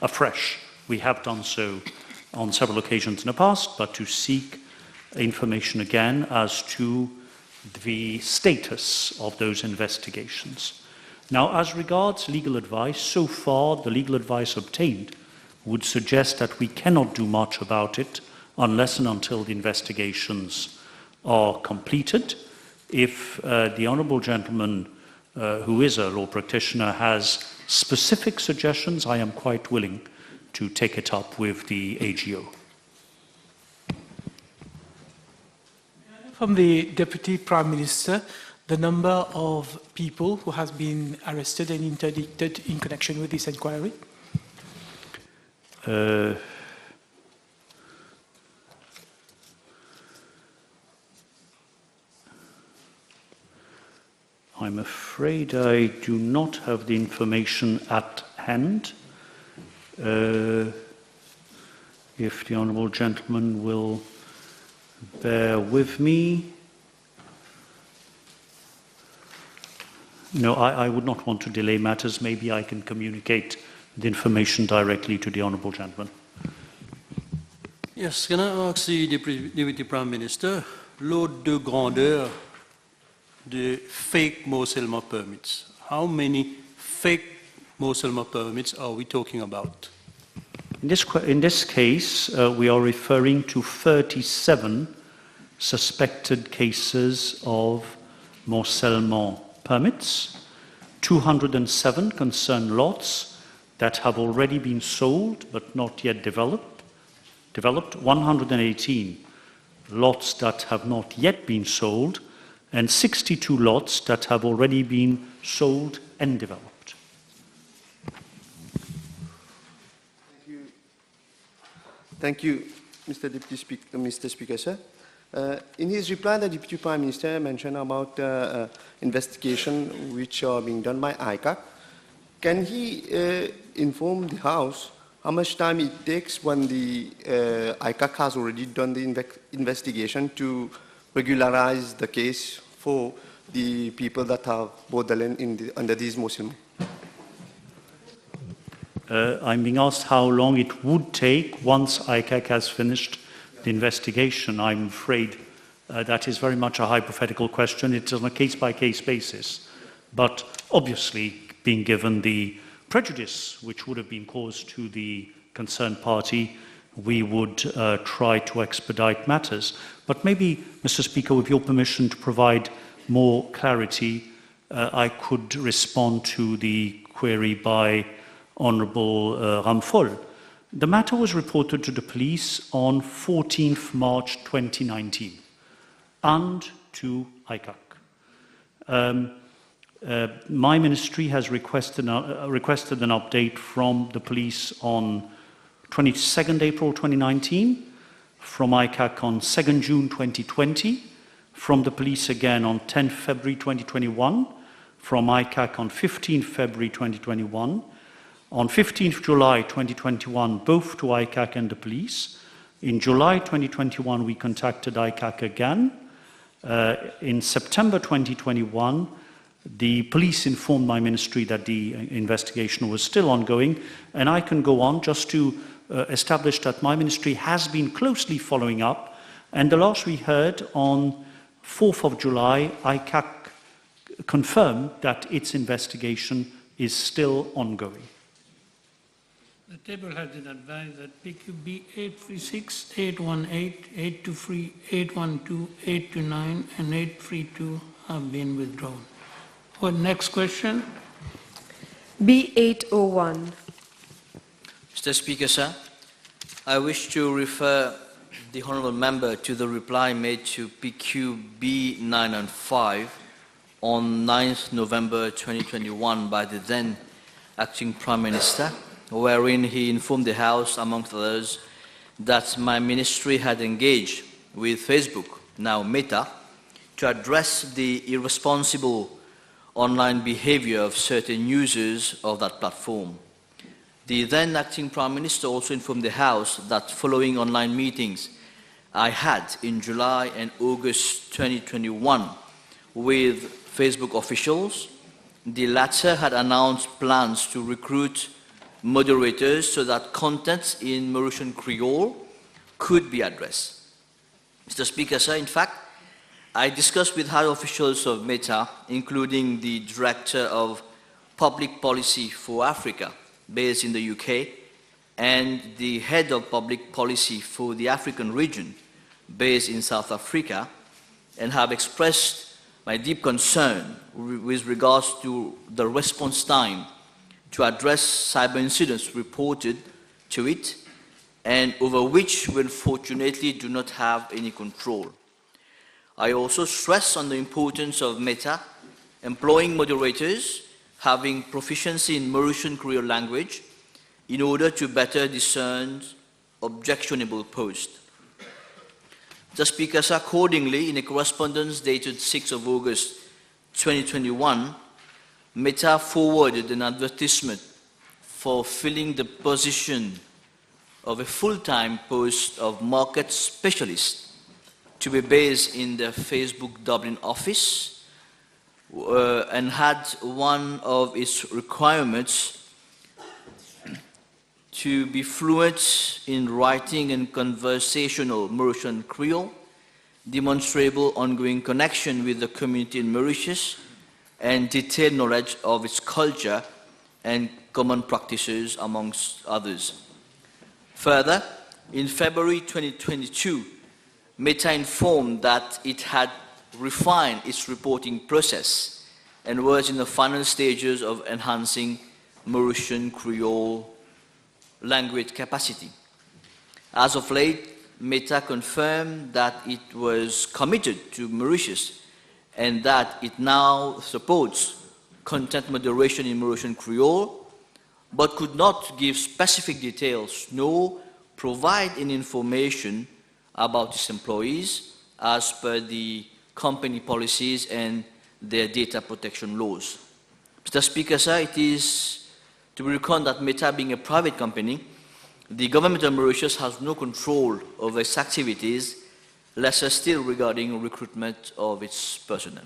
afresh. We have done so on several occasions in the past, but to seek information again as to the status of those investigations. Now, as regards legal advice, so far the legal advice obtained would suggest that we cannot do much about it unless and until the investigations are completed. If the Honourable Gentleman, who is a law practitioner, has specific suggestions, I am quite willing to take it up with the AGO. From the Deputy Prime Minister, the number of people who has been arrested and interdicted in connection with this inquiry? I'm afraid I do not have the information at hand. If the Honourable Gentleman will bear with me. No, I would not want to delay matters. Maybe I can communicate the information directly to the Honourable Gentleman. Yes, can I ask the Deputy Prime Minister, l'ordre de grandeur de fake morcellement permits? How many fake morcellement permits are we talking about? In this case, we are referring to 37 suspected cases of morcellement permits. 207 concern lots that have already been sold but not yet developed. 118 lots that have not yet been sold, and 62 lots that have already been sold and developed. Thank you, Mr. Speaker, sir. In his reply, the Deputy Prime Minister mentioned about investigation which are being done by ICAC. Can he inform the House how much time it takes when the ICAC has already done the investigation to regularize the case for the people that have borderline under these Muslim? I'm being asked how long it would take once ICAC has finished the investigation. I'm afraid that is very much a hypothetical question. It's on a case-by-case basis. But obviously, being given the prejudice which would have been caused to the concerned party, we would try to expedite matters. But maybe, Mr. Speaker, with your permission to provide more clarity, I could respond to the query by Honourable Ramphol. The matter was reported to the police on 14th March 2019 and to ICAC. My ministry has requested an update from the police on 22nd April 2019, from ICAC on 2nd June 2020, from the police again on 10th February 2021, from ICAC on 15th February 2021, on 15th July 2021, both to ICAC and the police. In July 2021, we contacted ICAC again. In September 2021, the police informed my ministry that the investigation was still ongoing, and I can go on just to establish that my ministry has been closely following up, and the last we heard on 4th of July, ICAC confirmed that its investigation is still ongoing. The table has been advised that PQB 836, 818, 823, 812, 829, and 832 have been withdrawn. For next question. B801. Mr. Speaker, sir, I wish to refer the honourable member to the reply made to PQB 905 on 9th November 2021 by the then acting Prime Minister, wherein he informed the House, amongst others, that my ministry had engaged with Facebook, now Meta, to address the irresponsible online behavior of certain users of that platform. The then acting Prime Minister also informed the House that following online meetings I had in July and August 2021 with Facebook officials, the latter had announced plans to recruit moderators so that content in Mauritian Creole could be addressed. Mr. Speaker, sir, in fact, I discussed with high officials of Meta, including the Director of Public Policy for Africa, based in the UK, and the Head of Public Policy for the African region, based in South Africa, and have expressed my deep concern with regards to the response time to address cyber incidents reported to it, and over which we unfortunately do not have any control. I also stress on the importance of Meta employing moderators having proficiency in Mauritian Creole language in order to better discern objectionable posts. The Speaker, accordingly, in a correspondence dated 6th of August 2021, Meta forwarded an advertisement for filling the position of a full-time post of market specialist to be based in the Facebook Dublin office, and had one of its requirements to be fluent in writing and conversational Mauritian Creole, demonstrable ongoing connection with the community in Mauritius, and detailed knowledge of its culture and common practices, amongst others. Further, in February 2022, Meta informed that it had refined its reporting process and was in the final stages of enhancing Mauritian Creole language capacity. As of late, Meta confirmed that it was committed to Mauritius and that it now supports content moderation in Mauritian Creole, but could not give specific details nor provide any information about its employees as per the company policies and their data protection laws. Mr. Speaker, sir, it is to be reckoned that Meta, being a private company, the government of Mauritius has no control over its activities lesser still regarding recruitment of its personnel.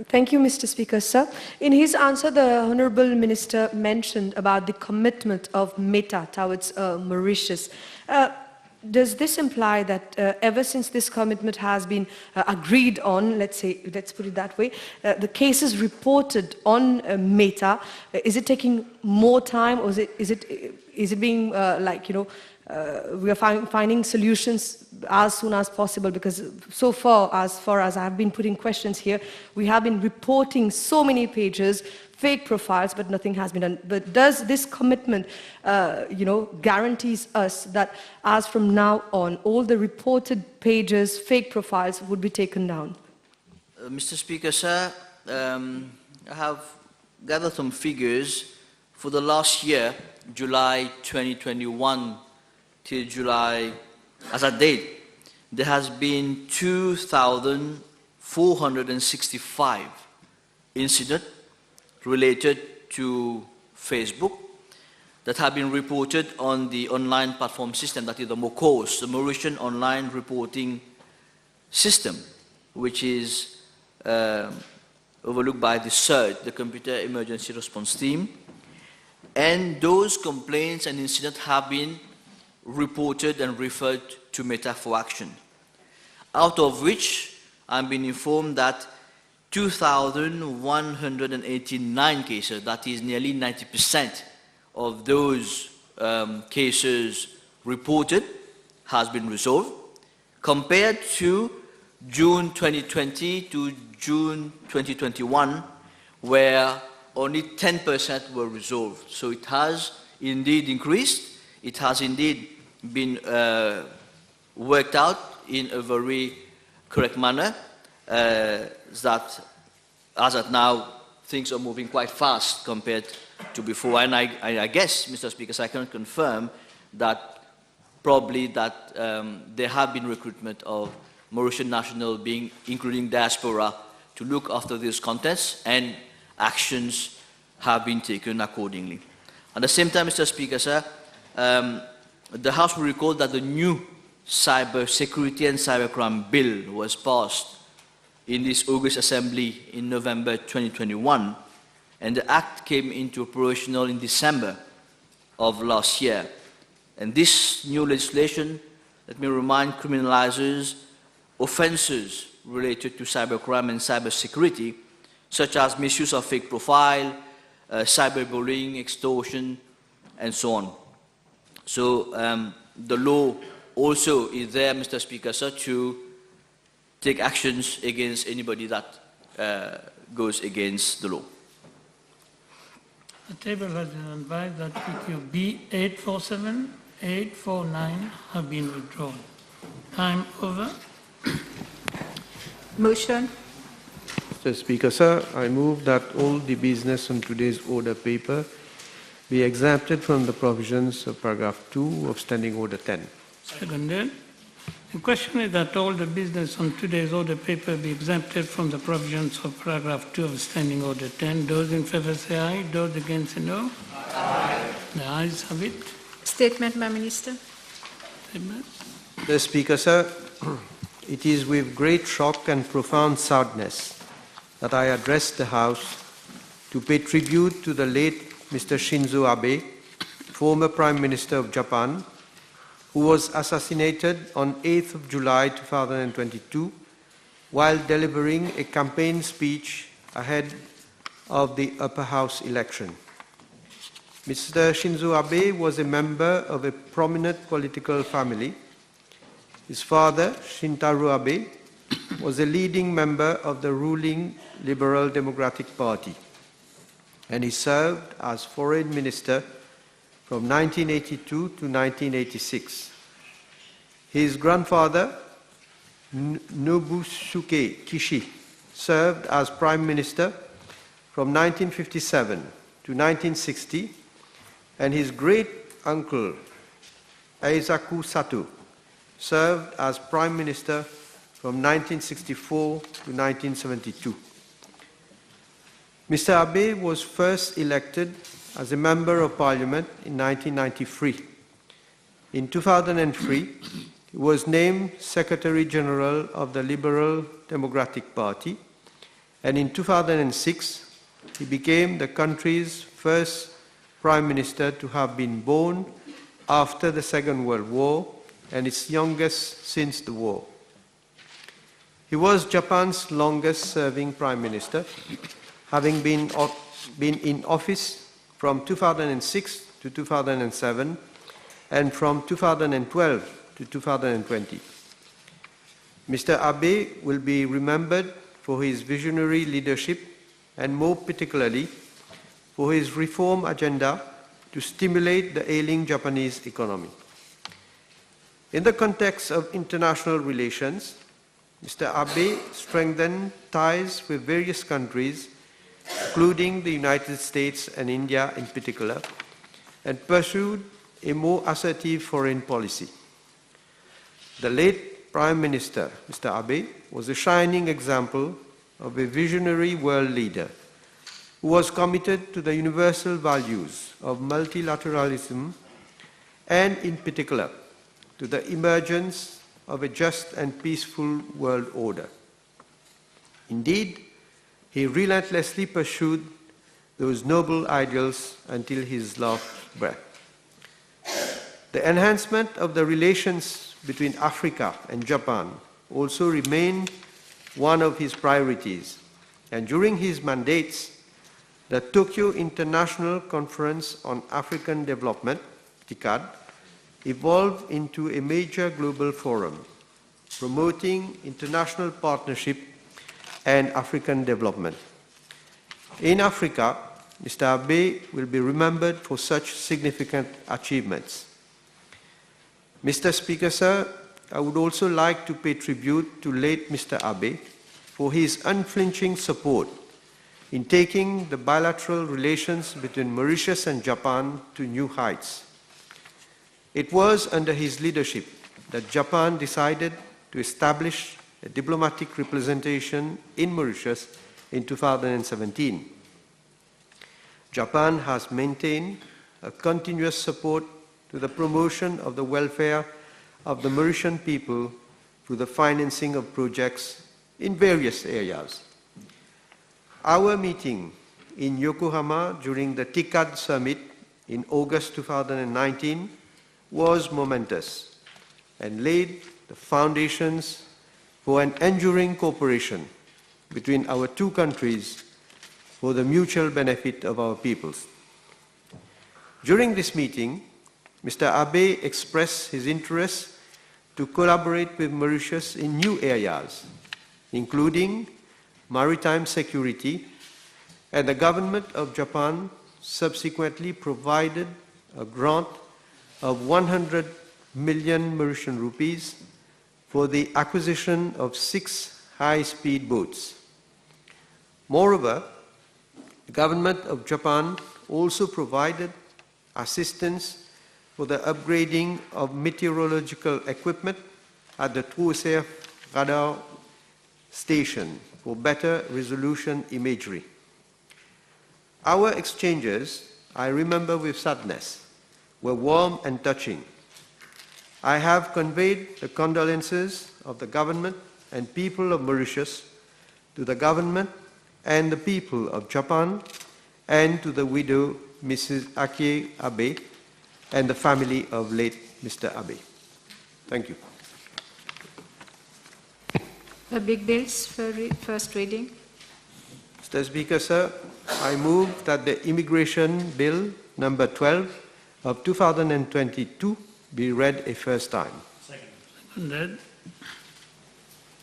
Thank you, Mr. Speaker, sir. In his answer, the Honourable Minister mentioned about the commitment of Meta towards Mauritius. Does this imply that ever since this commitment has been agreed on, let's put it that way, the cases reported on Meta, is it taking more time, or is it being we are finding solutions as soon as possible? Because so far as I have been putting questions here, we have been reporting so many pages, fake profiles, but nothing has been done. But does this commitment, guarantees us that as from now on, all the reported pages, fake profiles would be taken down? Mr. Speaker, sir, I have gathered some figures for the last year, July 2021 till July, as a date, there has been 2,465 incidents related to Facebook that have been reported on the online platform system, that is the MOCOS, the Mauritian Online Reporting System, which is overlooked by the CERT, the Computer Emergency Response Team. And those complaints and incidents have been reported and referred to Meta for action, out of which I'm being informed that 2,189 cases, that is nearly 90% of those cases reported, has been resolved, compared to June 2020 to June 2021, where only 10% were resolved. So it has indeed increased. It has indeed been worked out in a very correct manner, that as of now, things are moving quite fast compared to before. And I guess, Mr. Speaker, I can confirm that probably that there have been recruitment of Mauritian nationals, including diaspora, to look after these contents, and actions have been taken accordingly. At the same time, Mr. Speaker, sir, the House will recall that the new Cyber Security and Cybercrime Bill was passed in this August Assembly in November 2021, and the Act came into operational in December of last year. And this new legislation, let me remind, criminalizes offenses related to cybercrime and cybersecurity, such as misuse of fake profile, cyberbullying, extortion, and so on. So the law also is there, Mr. Speaker, sir, to take actions against anybody that goes against the law. The table has been advised that PQB 847, 849 have been withdrawn. Time over. Motion. Mr. Speaker, sir, I move that all the business on today's order paper be exempted from the provisions of paragraph 2 of Standing Order 10. Seconded. The question is that all the business on today's order paper be exempted from the provisions of paragraph 2 of Standing Order 10. Those in favour say aye. Those against say no. Aye. The ayes have it. Statement by Minister. Statement. Mr. Speaker, sir, it is with great shock and profound sadness that I address the House to pay tribute to the late Mr. Shinzo Abe, former Prime Minister of Japan, who was assassinated on 8th of July 2022 while delivering a campaign speech ahead of the upper house election. Mr. Shinzo Abe was a member of a prominent political family. His father, Shintaro Abe, was a leading member of the ruling Liberal Democratic Party, and he served as foreign minister from 1982 to 1986. His grandfather, Nobusuke Kishi, served as prime minister from 1957 to 1960, and his great-uncle, Eisaku Sato, served as prime minister from 1964 to 1972. Mr. Abe was first elected as a member of parliament in 1993. In 2003, he was named Secretary General of the Liberal Democratic Party, and in 2006, he became the country's first Prime Minister to have been born after the Second World War and its youngest since the war. He was Japan's longest-serving Prime Minister, having been in office from 2006 to 2007 and from 2012 to 2020. Mr. Abe will be remembered for his visionary leadership and more particularly for his reform agenda to stimulate the ailing Japanese economy. In the context of international relations, Mr. Abe strengthened ties with various countries, including the United States and India in particular, and pursued a more assertive foreign policy. The late Prime Minister, Mr. Abe, was a shining example of a visionary world leader who was committed to the universal values of multilateralism and, in particular, to the emergence of a just and peaceful world order. Indeed, he relentlessly pursued those noble ideals until his last breath. The enhancement of the relations between Africa and Japan also remained one of his priorities, and during his mandates, the Tokyo International Conference on African Development, TICAD, evolved into a major global forum, promoting international partnership and African development. In Africa, Mr. Abe will be remembered for such significant achievements. Mr. Speaker, sir, I would also like to pay tribute to late Mr. Abe for his unflinching support in taking the bilateral relations between Mauritius and Japan to new heights. It was under his leadership that Japan decided to establish a diplomatic representation in Mauritius in 2017. Japan has maintained a continuous support to the promotion of the welfare of the Mauritian people through the financing of projects in various areas. Our meeting in Yokohama during the TICAD summit in August 2019 was momentous and laid the foundations for an enduring cooperation between our two countries for the mutual benefit of our peoples. During this meeting, Mr. Abe expressed his interest to collaborate with Mauritius in new areas, including maritime security, and the government of Japan subsequently provided a grant of 100 million Mauritian rupees for the acquisition of 6 high-speed boats. Moreover, the government of Japan also provided assistance for the upgrading of meteorological equipment at the Troussert radar station for better resolution imagery. Our exchanges, I remember with sadness, were warm and touching. I have conveyed the condolences of the government and people of Mauritius to the government and the people of Japan and to the widow, Mrs. Akie Abe, and the family of late Mr. Abe. Thank you. The big bills for first reading. Mr. Speaker, sir, I move that the Immigration Bill number 12 of 2022 be read a first time. Seconded.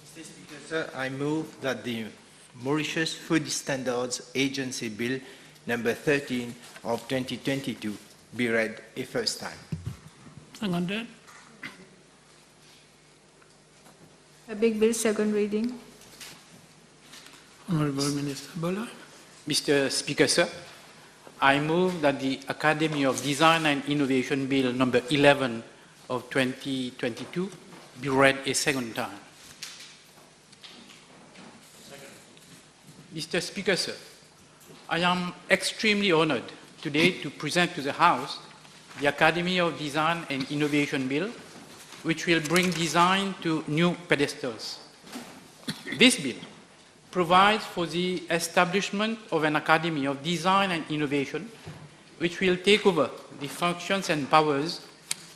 Mr. Speaker, sir, I move that the Mauritius Food Standards Agency Bill number 13 of 2022 be read a first time. Seconded. A big bill second reading. Honorable Minister Bola. Mr. Speaker, sir, I move that the Academy of Design and Innovation Bill number 11 of 2022 be read a second time. Mr. Speaker, sir, I am extremely honored today to present to the House the Academy of Design and Innovation Bill, which will bring design to new pedestals. This bill provides for the establishment of an Academy of Design and Innovation, which will take over the functions and powers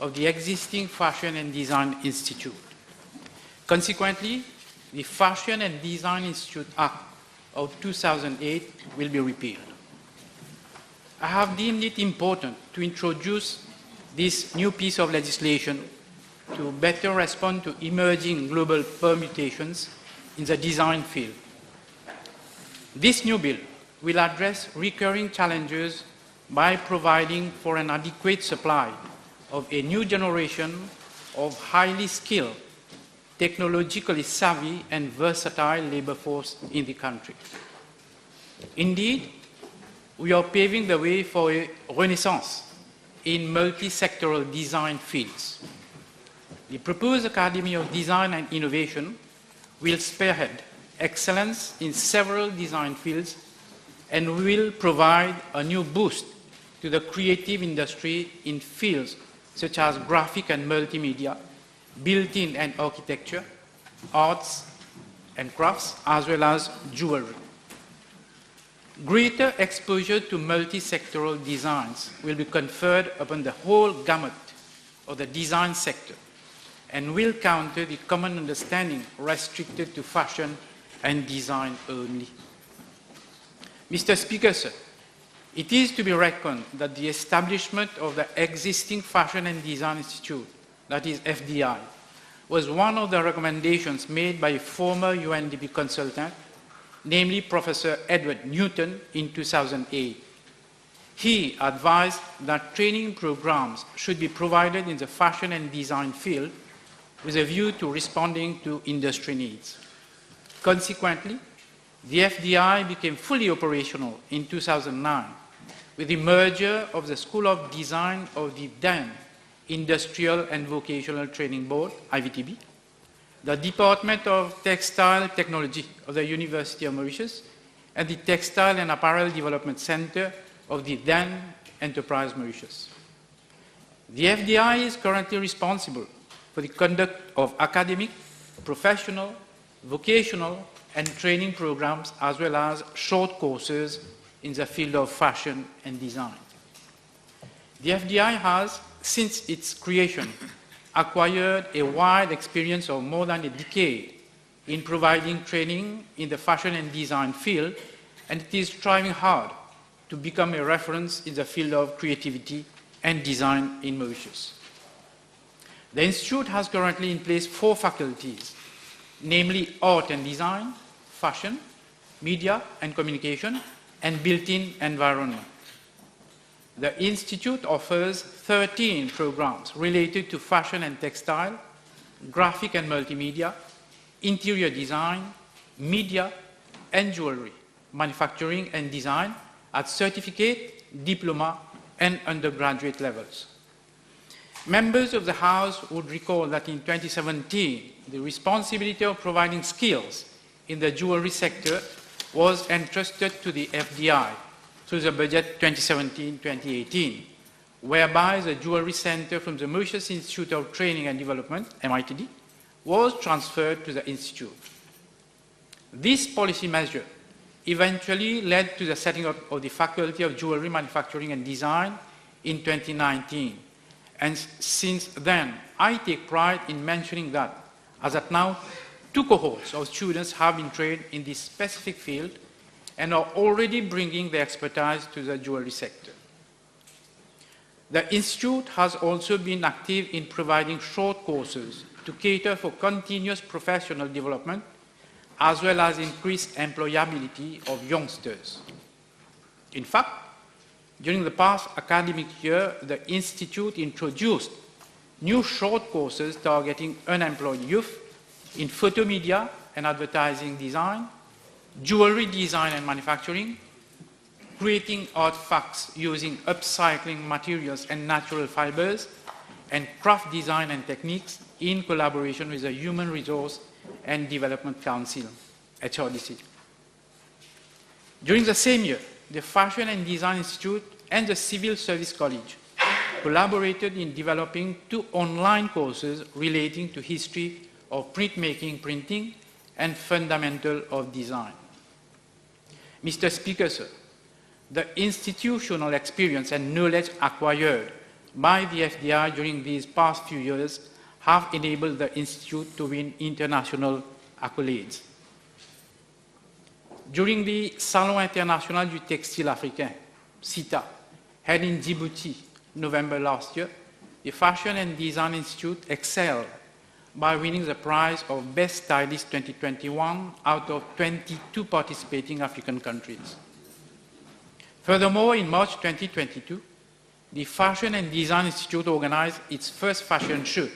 of the existing Fashion and Design Institute. Consequently, the Fashion and Design Institute Act of 2008 will be repealed. I have deemed it important to introduce this new piece of legislation to better respond to emerging global permutations in the design field. This new bill will address recurring challenges by providing for an adequate supply of a new generation of highly skilled, technologically savvy and versatile labor force in the country. Indeed, we are paving the way for a renaissance in multi-sectoral design fields. The proposed Academy of Design and Innovation will spearhead excellence in several design fields and will provide a new boost to the creative industry in fields such as graphic and multimedia, built-in and architecture, arts and crafts, as well as jewelry. Greater exposure to multi-sectoral designs will be conferred upon the whole gamut of the design sector and will counter the common understanding restricted to fashion and design only. Mr. Speaker, sir, it is to be reckoned that the establishment of the existing Fashion and Design Institute, that is FDI, was one of the recommendations made by a former UNDP consultant, namely Professor Edward Newton, in 2008. He advised that training programs should be provided in the fashion and design field with a view to responding to industry needs. Consequently, the FDI became fully operational in 2009 with the merger of the School of Design of the then Industrial and Vocational Training Board, IVTB, the Department of Textile Technology of the University of Mauritius, and the Textile and Apparel Development Center of the then Enterprise Mauritius. The FDI is currently responsible for the conduct of academic, professional, vocational, and training programs, as well as short courses in the field of fashion and design. The FDI has, since its creation, acquired a wide experience of more than a decade in providing training in the fashion and design field, and it is striving hard to become a reference in the field of creativity and design in Mauritius. The Institute has currently in place 4 faculties, namely Art and Design, Fashion, Media and Communication, and Built-in Environment. The Institute offers 13 programs related to fashion and textile, graphic and multimedia, interior design, media, and jewelry, manufacturing and design at certificate, diploma, and undergraduate levels. Members of the House would recall that in 2017, the responsibility of providing skills in the jewelry sector was entrusted to the FDI through the budget 2017-2018, whereby the Jewelry Center from the Mauritius Institute of Training and Development, MITD, was transferred to the Institute. This policy measure eventually led to the setting up of the Faculty of Jewelry Manufacturing and Design in 2019. And since then, I take pride in mentioning that, as at now, 2 cohorts of students have been trained in this specific field and are already bringing their expertise to the jewelry sector. The Institute has also been active in providing short courses to cater for continuous professional development, as well as increased employability of youngsters. In fact, during the past academic year, the Institute introduced new short courses targeting unemployed youth in photomedia and advertising design, jewelry design and manufacturing, creating artifacts using upcycling materials and natural fibers, and craft design and techniques in collaboration with the Human Resource and Development Council, HRDC. During the same year, the Fashion and Design Institute and the Civil Service College collaborated in developing 2 online courses relating to history of printmaking, printing, and fundamental of design. Mr. Speaker, sir, the institutional experience and knowledge acquired by the FDI during these past few years have enabled the Institute to win international accolades. During the Salon International du Textile Africain, CITA, held in Djibouti, November last year, the Fashion and Design Institute excelled by winning the prize of Best Stylist 2021 out of 22 participating African countries. Furthermore, in March 2022, the Fashion and Design Institute organized its first fashion show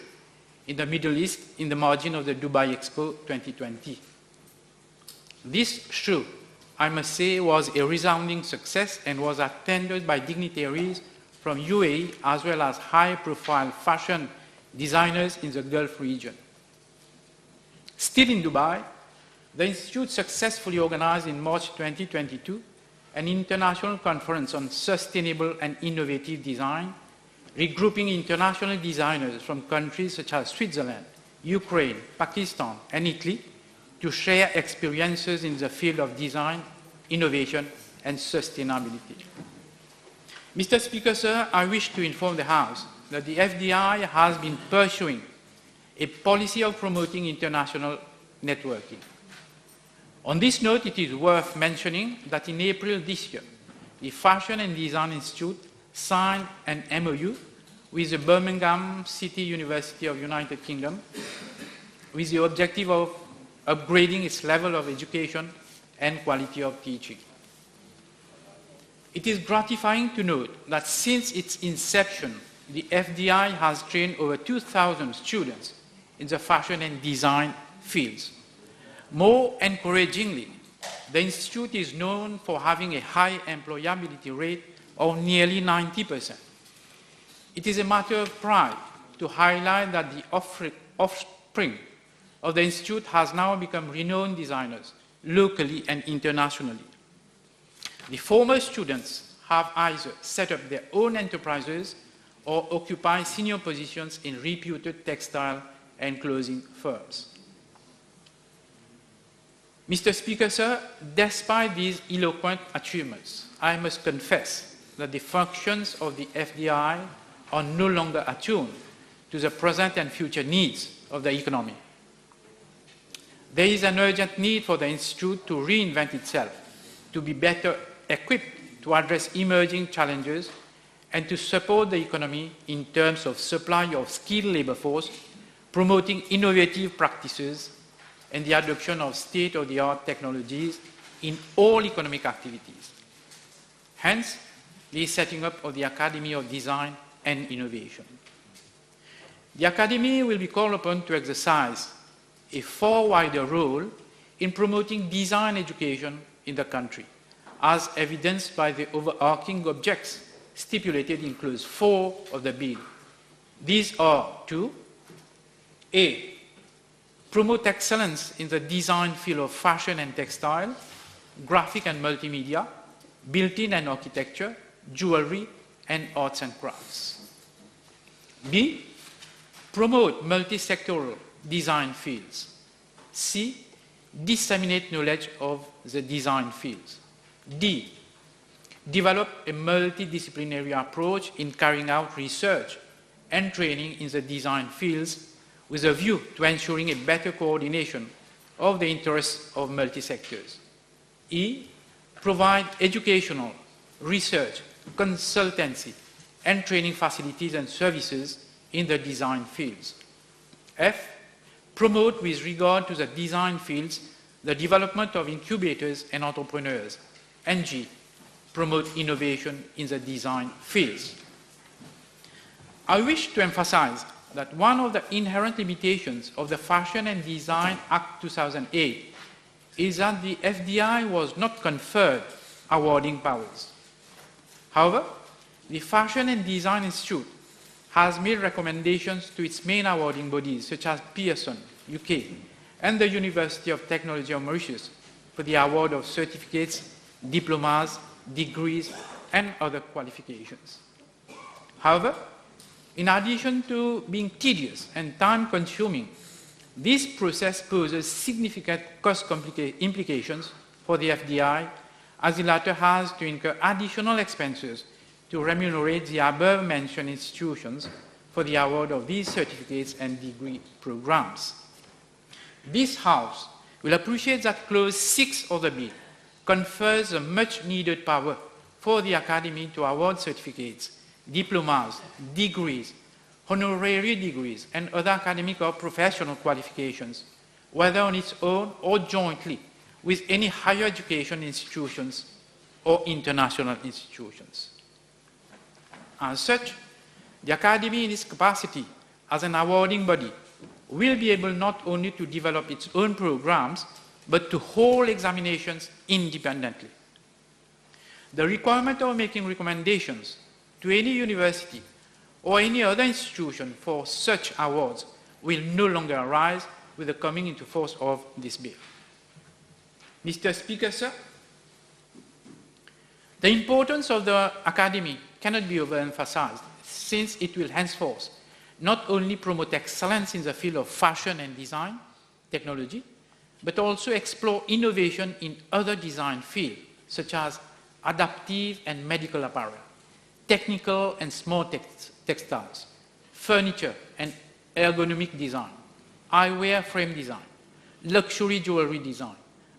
in the Middle East in the margin of the Dubai Expo 2020. This show, I must say, was a resounding success and was attended by dignitaries from UAE as well as high-profile fashion designers in the Gulf region. Still in Dubai, the Institute successfully organized in March 2022 an international conference on sustainable and innovative design, regrouping international designers from countries such as Switzerland, Ukraine, Pakistan, and Italy to share experiences in the field of design, innovation, and sustainability. Mr. Speaker, sir, I wish to inform the House that the FDI has been pursuing a policy of promoting international networking. On this note, it is worth mentioning that in April this year, the Fashion and Design Institute signed an MOU with the Birmingham City University of United Kingdom with the objective of upgrading its level of education and quality of teaching. It is gratifying to note that since its inception, the FDI has trained over 2,000 students in the fashion and design fields. More encouragingly, the Institute is known for having a high employability rate of nearly 90%. It is a matter of pride to highlight that the offspring of the Institute has now become renowned designers, locally and internationally. The former students have either set up their own enterprises or occupy senior positions in reputed textile and clothing firms. Mr. Speaker, sir, despite these eloquent achievements, I must confess that the functions of the FDI are no longer attuned to the present and future needs of the economy. There is an urgent need for the Institute to reinvent itself, to be better equipped to address emerging challenges, and to support the economy in terms of supply of skilled labor force, promoting innovative practices, and the adoption of state-of-the-art technologies in all economic activities. Hence, the setting up of the Academy of Design and Innovation. The Academy will be called upon to exercise a far wider role in promoting design education in the country, as evidenced by the overarching objects stipulated in Clause 4 of the Bill. These are to A. Promote excellence in the design field of fashion and textile, graphic and multimedia, built-in and architecture, jewelry, and arts and crafts. B. Promote multi-sectoral design fields. C. Disseminate knowledge of the design fields. D. Develop a multidisciplinary approach in carrying out research and training in the design fields with a view to ensuring a better coordination of the interests of multi-sectors. E. Provide educational, research, consultancy, and training facilities and services in the design fields. F. Promote with regard to the design fields the development of incubators and entrepreneurs. And G. Promote innovation in the design fields. I wish to emphasize that one of the inherent limitations of the Fashion and Design Act 2008 is that the FDI was not conferred awarding powers. However, the Fashion and Design Institute has made recommendations to its main awarding bodies, such as Pearson, UK, and the University of Technology of Mauritius, for the award of certificates, diplomas, degrees, and other qualifications. However, In addition to being tedious and time-consuming, this process poses significant cost implications for the FDI, as the latter has to incur additional expenses to remunerate the above-mentioned institutions for the award of these certificates and degree programs. This House will appreciate that Clause 6 of the bill confers a much-needed power for the Academy to award certificates, diplomas, degrees, honorary degrees, and other academic or professional qualifications, whether on its own or jointly with any higher education institutions or international institutions. As such, the Academy in its capacity as an awarding body will be able not only to develop its own programs, but to hold examinations independently. The requirement of making recommendations to any university or any other institution for such awards will no longer arise with the coming into force of this bill. Mr. Speaker, sir, the importance of the Academy cannot be overemphasized, since it will henceforth not only promote excellence in the field of fashion and design, technology, but also explore innovation in other design fields, such as adaptive and medical apparel, technical and small textiles, furniture and ergonomic design, eyewear frame design, luxury jewelry design,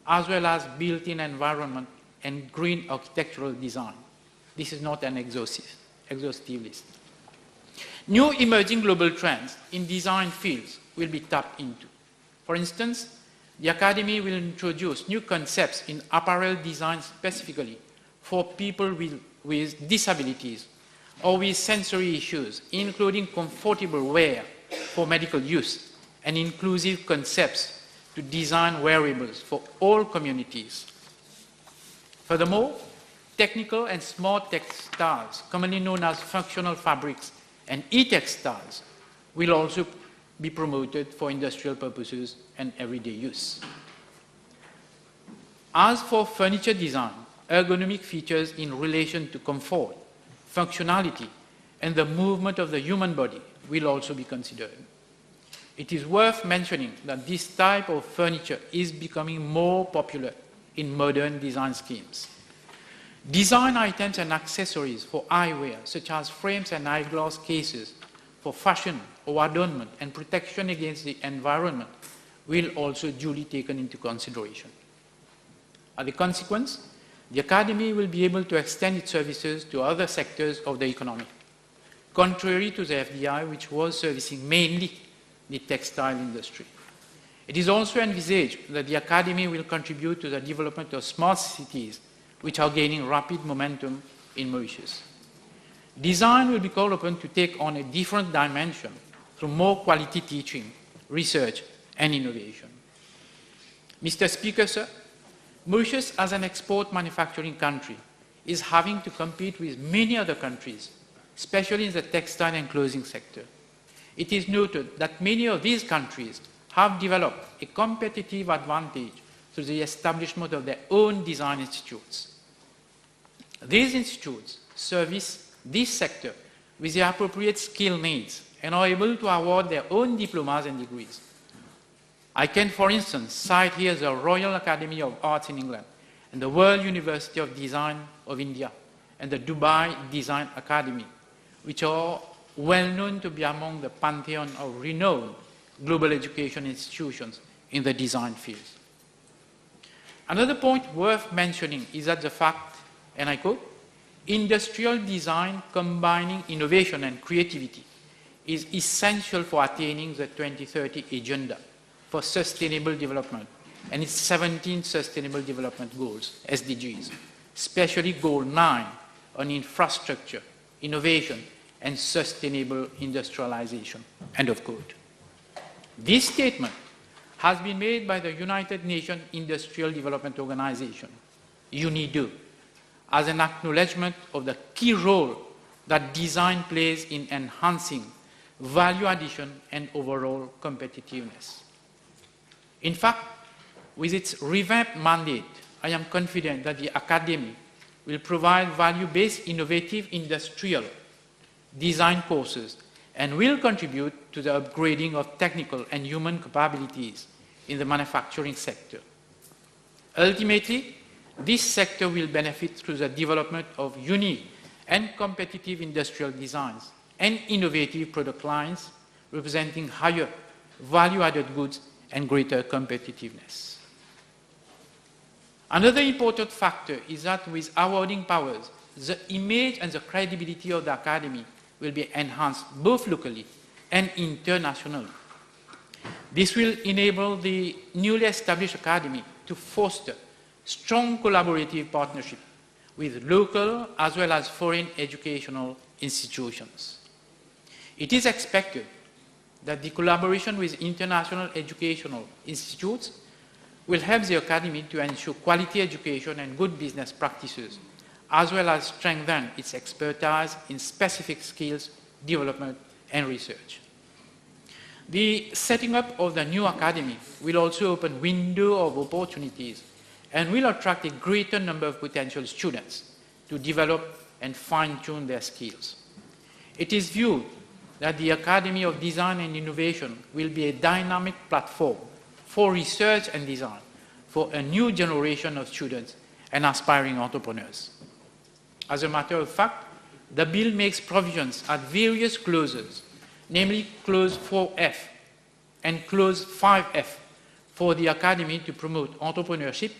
as well as built-in environment and green architectural design. This is not an exhaustive list. New emerging global trends in design fields will be tapped into. For instance, the Academy will introduce new concepts in apparel design specifically for people with disabilities or with sensory issues, including comfortable wear for medical use and inclusive concepts to design wearables for all communities. Furthermore, technical and smart textiles, commonly known as functional fabrics and e-textiles, will also be promoted for industrial purposes and everyday use. As for furniture design, ergonomic features in relation to comfort, functionality, and the movement of the human body will also be considered. It is worth mentioning that this type of furniture is becoming more popular in modern design schemes. Design items and accessories for eyewear, such as frames and eyeglass cases, for fashion or adornment and protection against the environment, will also duly taken into consideration. As a consequence, the Academy will be able to extend its services to other sectors of the economy, contrary to the FDI, which was servicing mainly the textile industry. It is also envisaged that the Academy will contribute to the development of smart cities, which are gaining rapid momentum in Mauritius. Design will be called upon to take on a different dimension through more quality teaching, research, and innovation. Mr. Speaker, sir, Mauritius, as an export manufacturing country, is having to compete with many other countries, especially in the textile and clothing sector. It is noted that many of these countries have developed a competitive advantage through the establishment of their own design institutes. These institutes service this sector with the appropriate skill needs and are able to award their own diplomas and degrees. I can, for instance, cite here the Royal Academy of Arts in England and the World University of Design of India and the Dubai Design Academy, which are well known to be among the pantheon of renowned global education institutions in the design fields. Another point worth mentioning is that the fact, and I quote, industrial design combining innovation and creativity is essential for attaining the 2030 Agenda for Sustainable Development and its 17 Sustainable Development Goals, SDGs, especially Goal 9 on infrastructure, innovation, and sustainable industrialization, end of quote. This statement has been made by the United Nations Industrial Development Organization, UNIDO, as an acknowledgement of the key role that design plays in enhancing value addition and overall competitiveness. In fact, with its revamped mandate, I am confident that the Academy will provide value-based innovative industrial design courses and will contribute to the upgrading of technical and human capabilities in the manufacturing sector. Ultimately, this sector will benefit through the development of unique and competitive industrial designs and innovative product lines representing higher value-added goods and greater competitiveness. Another important factor is that with awarding powers, the image and the credibility of the Academy will be enhanced both locally and internationally. This will enable the newly established Academy to foster strong collaborative partnership with local as well as foreign educational institutions. It is expected that the collaboration with international educational institutes will help the Academy to ensure quality education and good business practices, as well as strengthen its expertise in specific skills, development, and research. The setting up of the new Academy will also open window of opportunities and will attract a greater number of potential students to develop and fine-tune their skills. It is viewed that the Academy of Design and Innovation will be a dynamic platform for research and design for a new generation of students and aspiring entrepreneurs. As a matter of fact, the bill makes provisions at various clauses, namely Clause 4F and Clause 5F, for the Academy to promote entrepreneurship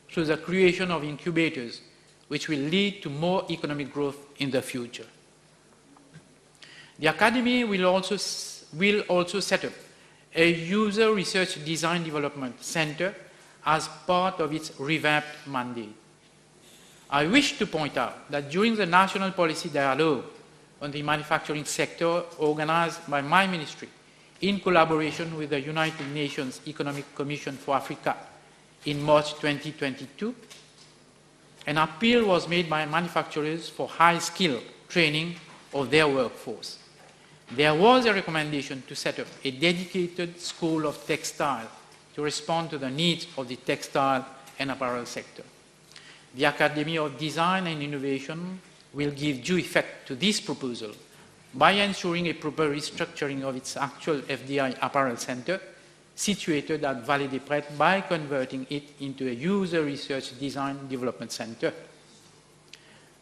through the creation of incubators, which will lead to more economic growth in the future. The Academy will also set up a user research design development center as part of its revamped mandate. I wish to point out that during the National Policy Dialogue on the manufacturing sector organized by my ministry in collaboration with the United Nations Economic Commission for Africa in March 2022, an appeal was made by manufacturers for high-skill training of their workforce. There was a recommendation to set up a dedicated school of textile to respond to the needs of the textile and apparel sector. The Academy of Design and Innovation will give due effect to this proposal by ensuring a proper restructuring of its actual FDI apparel center situated at Vallée des Prêtres by converting it into a user research design development center.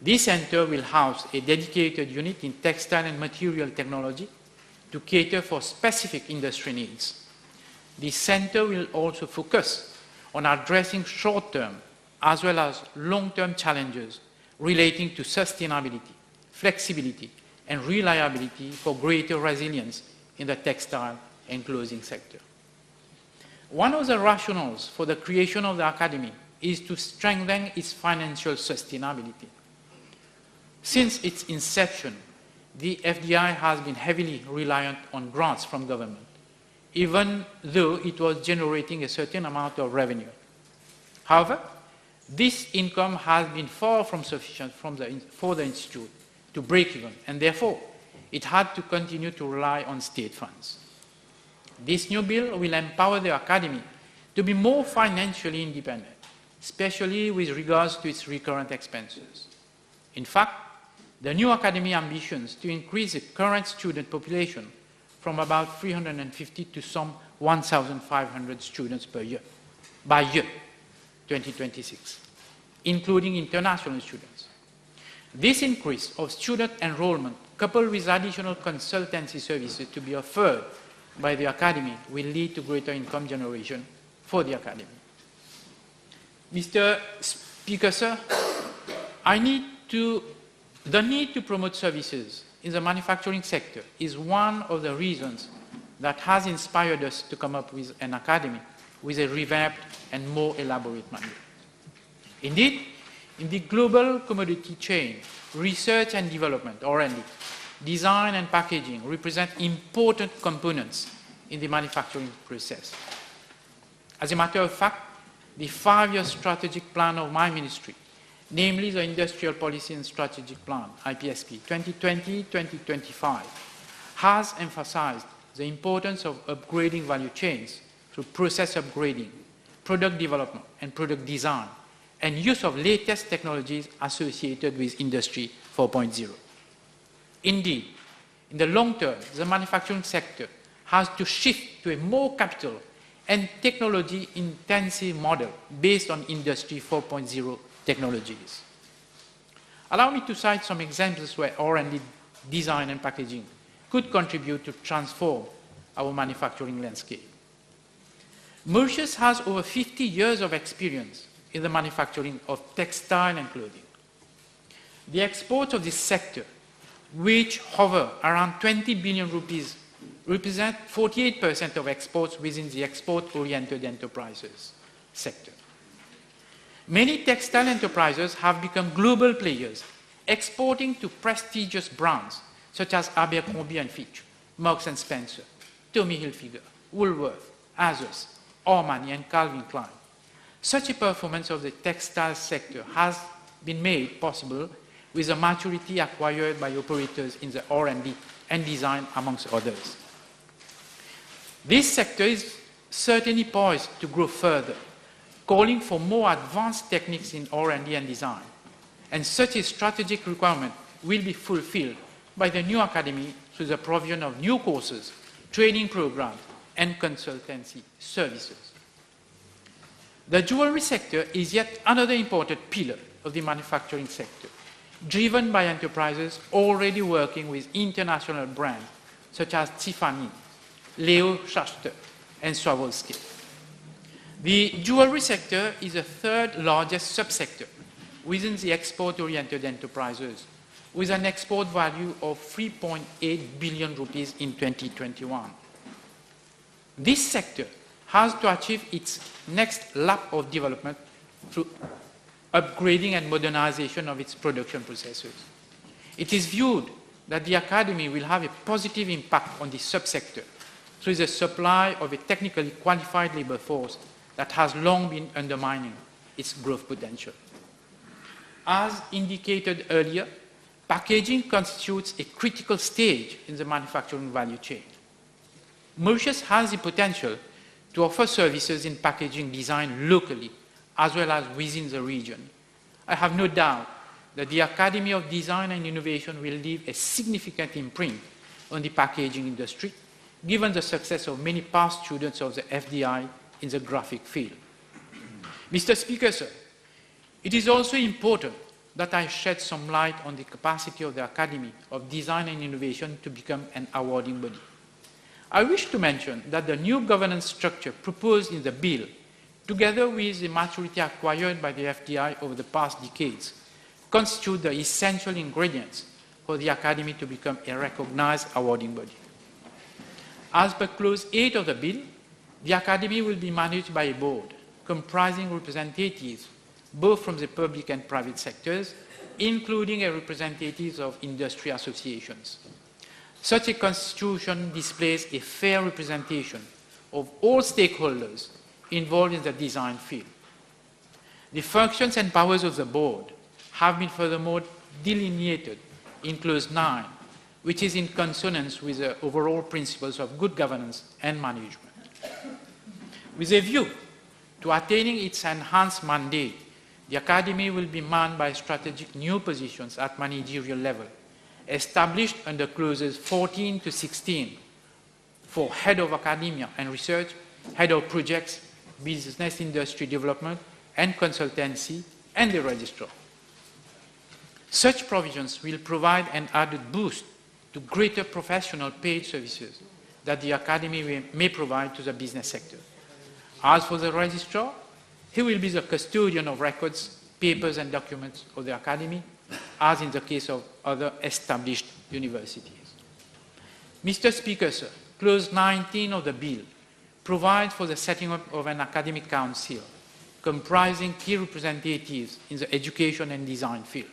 This center will house a dedicated unit in textile and material technology to cater for specific industry needs. This center will also focus on addressing short-term as well as long-term challenges relating to sustainability, flexibility, and reliability for greater resilience in the textile and clothing sector. One of the rationales for the creation of the Academy is to strengthen its financial sustainability. Since its inception, the FDI has been heavily reliant on grants from government, even though it was generating a certain amount of revenue. However, this income has been far from sufficient for the Institute to break even, and therefore it had to continue to rely on state funds. This new bill will empower the Academy to be more financially independent, especially with regards to its recurrent expenses. In fact, the new Academy ambitions to increase the current student population from about 350 to some 1,500 students per year, by year 2026, including international students. This increase of student enrollment, coupled with additional consultancy services to be offered by the Academy, will lead to greater income generation for the Academy. Mr. Speaker, sir, the need to promote services in the manufacturing sector is one of the reasons that has inspired us to come up with an Academy with a revamped and more elaborate mandate. Indeed, in the global commodity chain, research and development, R&D, design and packaging represent important components in the manufacturing process. As a matter of fact, the 5-year strategic plan of my ministry, namely the Industrial Policy and Strategic Plan, IPSP, 2020-2025, has emphasized the importance of upgrading value chains through process upgrading, product development and product design, and use of latest technologies associated with Industry 4.0. Indeed, In the long term, the manufacturing sector has to shift to a more capital and technology-intensive model based on Industry 4.0 technologies. Allow me to cite some examples where R&D design and packaging could contribute to transform our manufacturing landscape. Mauritius has over 50 years of experience in the manufacturing of textile and clothing. The exports of this sector, which hover around 20 billion rupees, represent 48% of exports within the export-oriented enterprises sector. Many textile enterprises have become global players, exporting to prestigious brands such as Abercrombie & Fitch, Marks & Spencer, Tommy Hilfiger, Woolworth, Asos, Armani, and Calvin Klein. Such a performance of the textile sector has been made possible with the maturity acquired by operators in the R&D and design, amongst others. This sector is certainly poised to grow further, calling for more advanced techniques in R&D and design, and such a strategic requirement will be fulfilled by the new academy through the provision of new courses, training programs, and consultancy services. The jewelry sector is yet another important pillar of the manufacturing sector, driven by enterprises already working with international brands such as Tiffany, Leo Schuster, and Swarovski. The jewelry sector is the third largest subsector within the export-oriented enterprises, with an export value of 3.8 billion rupees in 2021. This sector has to achieve its next lap of development through upgrading and modernization of its production processes. It is viewed that the Academy will have a positive impact on this subsector through the supply of a technically qualified labor force that has long been undermining its growth potential. As indicated earlier, packaging constitutes a critical stage in the manufacturing value chain. Mauritius has the potential to offer services in packaging design locally as well as within the region. I have no doubt that the Academy of Design and Innovation will leave a significant imprint on the packaging industry, given the success of many past students of the FDI in the graphic field. Mr. Speaker, sir, it is also important that I shed some light on the capacity of the Academy of Design and Innovation to become an awarding body. I wish to mention that the new governance structure proposed in the bill, together with the maturity acquired by the FDI over the past decades, constitute the essential ingredients for the Academy to become a recognized awarding body. As per Clause 8 of the bill, the Academy will be managed by a board comprising representatives both from the public and private sectors, including representatives of industry associations. Such a constitution displays a fair representation of all stakeholders involved in the design field. The functions and powers of the board have been furthermore delineated in Clause 9, which is in consonance with the overall principles of good governance and management. With a view to attaining its enhanced mandate, the Academy will be manned by strategic new positions at managerial level, established under Clauses 14 to 16 for Head of Academia and Research, Head of Projects, Business Industry Development and Consultancy, and the Registrar. Such provisions will provide an added boost to greater professional paid services that the Academy may provide to the business sector. As for the Registrar, he will be the custodian of records, papers, and documents of the Academy, as in the case of other established universities. Mr. Speaker, sir, Clause 19 of the bill provides for the setting up of an academic council comprising key representatives in the education and design field,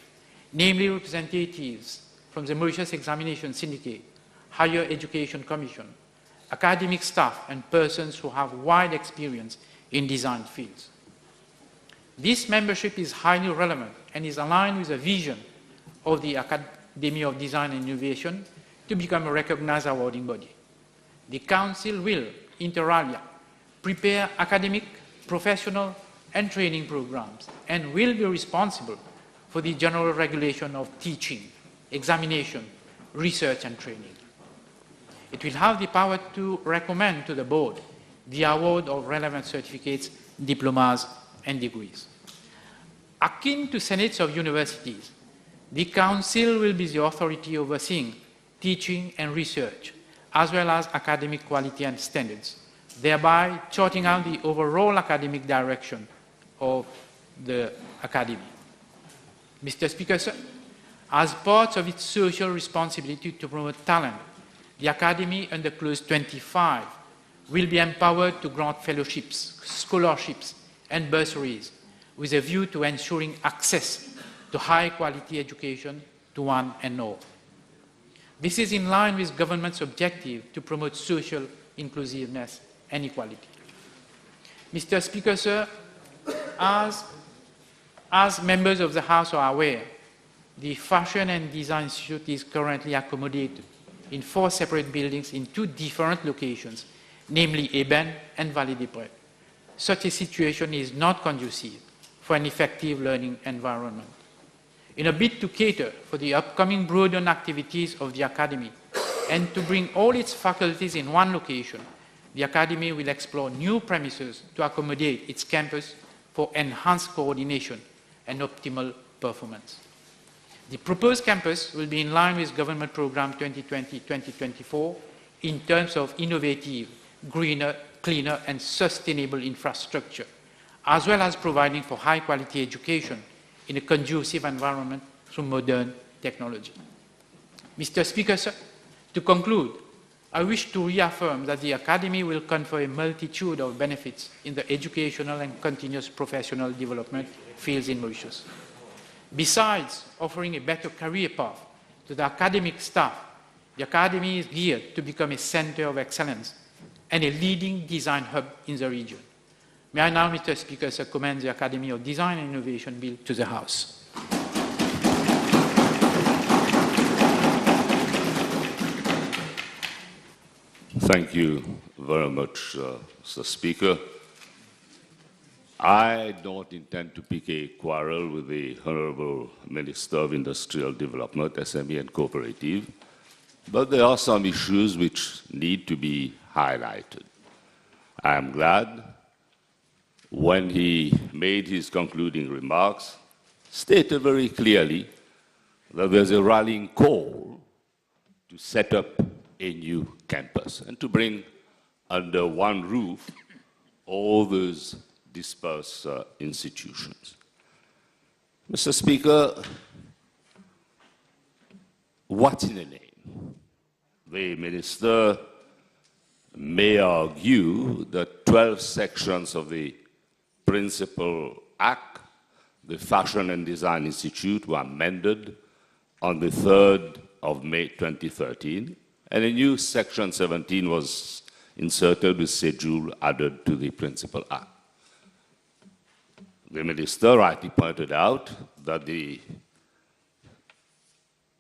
namely representatives from the Mauritius Examination Syndicate, Higher Education Commission, academic staff, and persons who have wide experience in design fields. This membership is highly relevant and is aligned with the vision of the Academy of Design and Innovation to become a recognized awarding body. The Council will, inter alia, prepare academic, professional, and training programs and will be responsible for the general regulation of teaching, examination, research, and training. It will have the power to recommend to the board the award of relevant certificates, diplomas, and degrees. Akin to senates of universities, the Council will be the authority overseeing teaching and research, as well as academic quality and standards, thereby charting out the overall academic direction of the Academy. Mr. Speaker, sir, as part of its social responsibility to promote talent, the Academy under Clause 25 will be empowered to grant fellowships, scholarships, and bursaries with a view to ensuring access to high-quality education to one and all. This is in line with government's objective to promote social inclusiveness and equality. Mr. Speaker, sir, as members of the House are aware, the Fashion and Design Institute is currently accommodated in 4 separate buildings in 2 different locations, namely Eben and Vallée des Prés. Such a situation is not conducive for an effective learning environment. In a bid to cater for the upcoming broadened activities of the Academy and to bring all its faculties in one location, the Academy will explore new premises to accommodate its campus for enhanced coordination and optimal performance. The proposed campus will be in line with Government Programme 2020-2024 in terms of innovative, greener, cleaner, and sustainable infrastructure, as well as providing for high-quality education in a conducive environment through modern technology. Mr. Speaker, sir, to conclude, I wish to reaffirm that the Academy will confer a multitude of benefits in the educational and continuous professional development fields in Mauritius. Besides offering a better career path to the academic staff, the Academy is geared to become a center of excellence and a leading design hub in the region. May I now, Mr. Speaker, sir, commend the Academy of Design and Innovation Bill to the House. Thank you very much, Mr. Speaker. I don't intend to pick a quarrel with the Honorable Minister of Industrial Development, SME and Cooperative, but there are some issues which need to be highlighted. I am glad when he made his concluding remarks, stated very clearly that there's a rallying call to set up a new campus and to bring under one roof all those dispersed institutions. Mr. Speaker, what's in a name? The Minister may argue that 12 sections of the Principal Act, the Fashion and Design Institute, were amended on the 3rd of May 2013, and a new Section 17 was inserted with schedule added to the Principal Act. The Minister rightly pointed out that the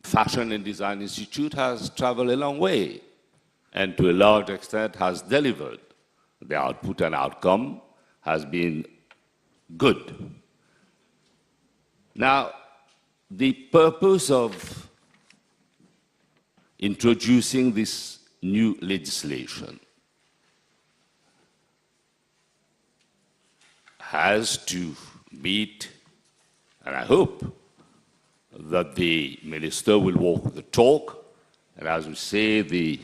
Fashion and Design Institute has traveled a long way and to a large extent has delivered. The output and outcome has been good. Now, the purpose of introducing this new legislation has to meet, and I hope that the Minister will walk the talk, and as we say, the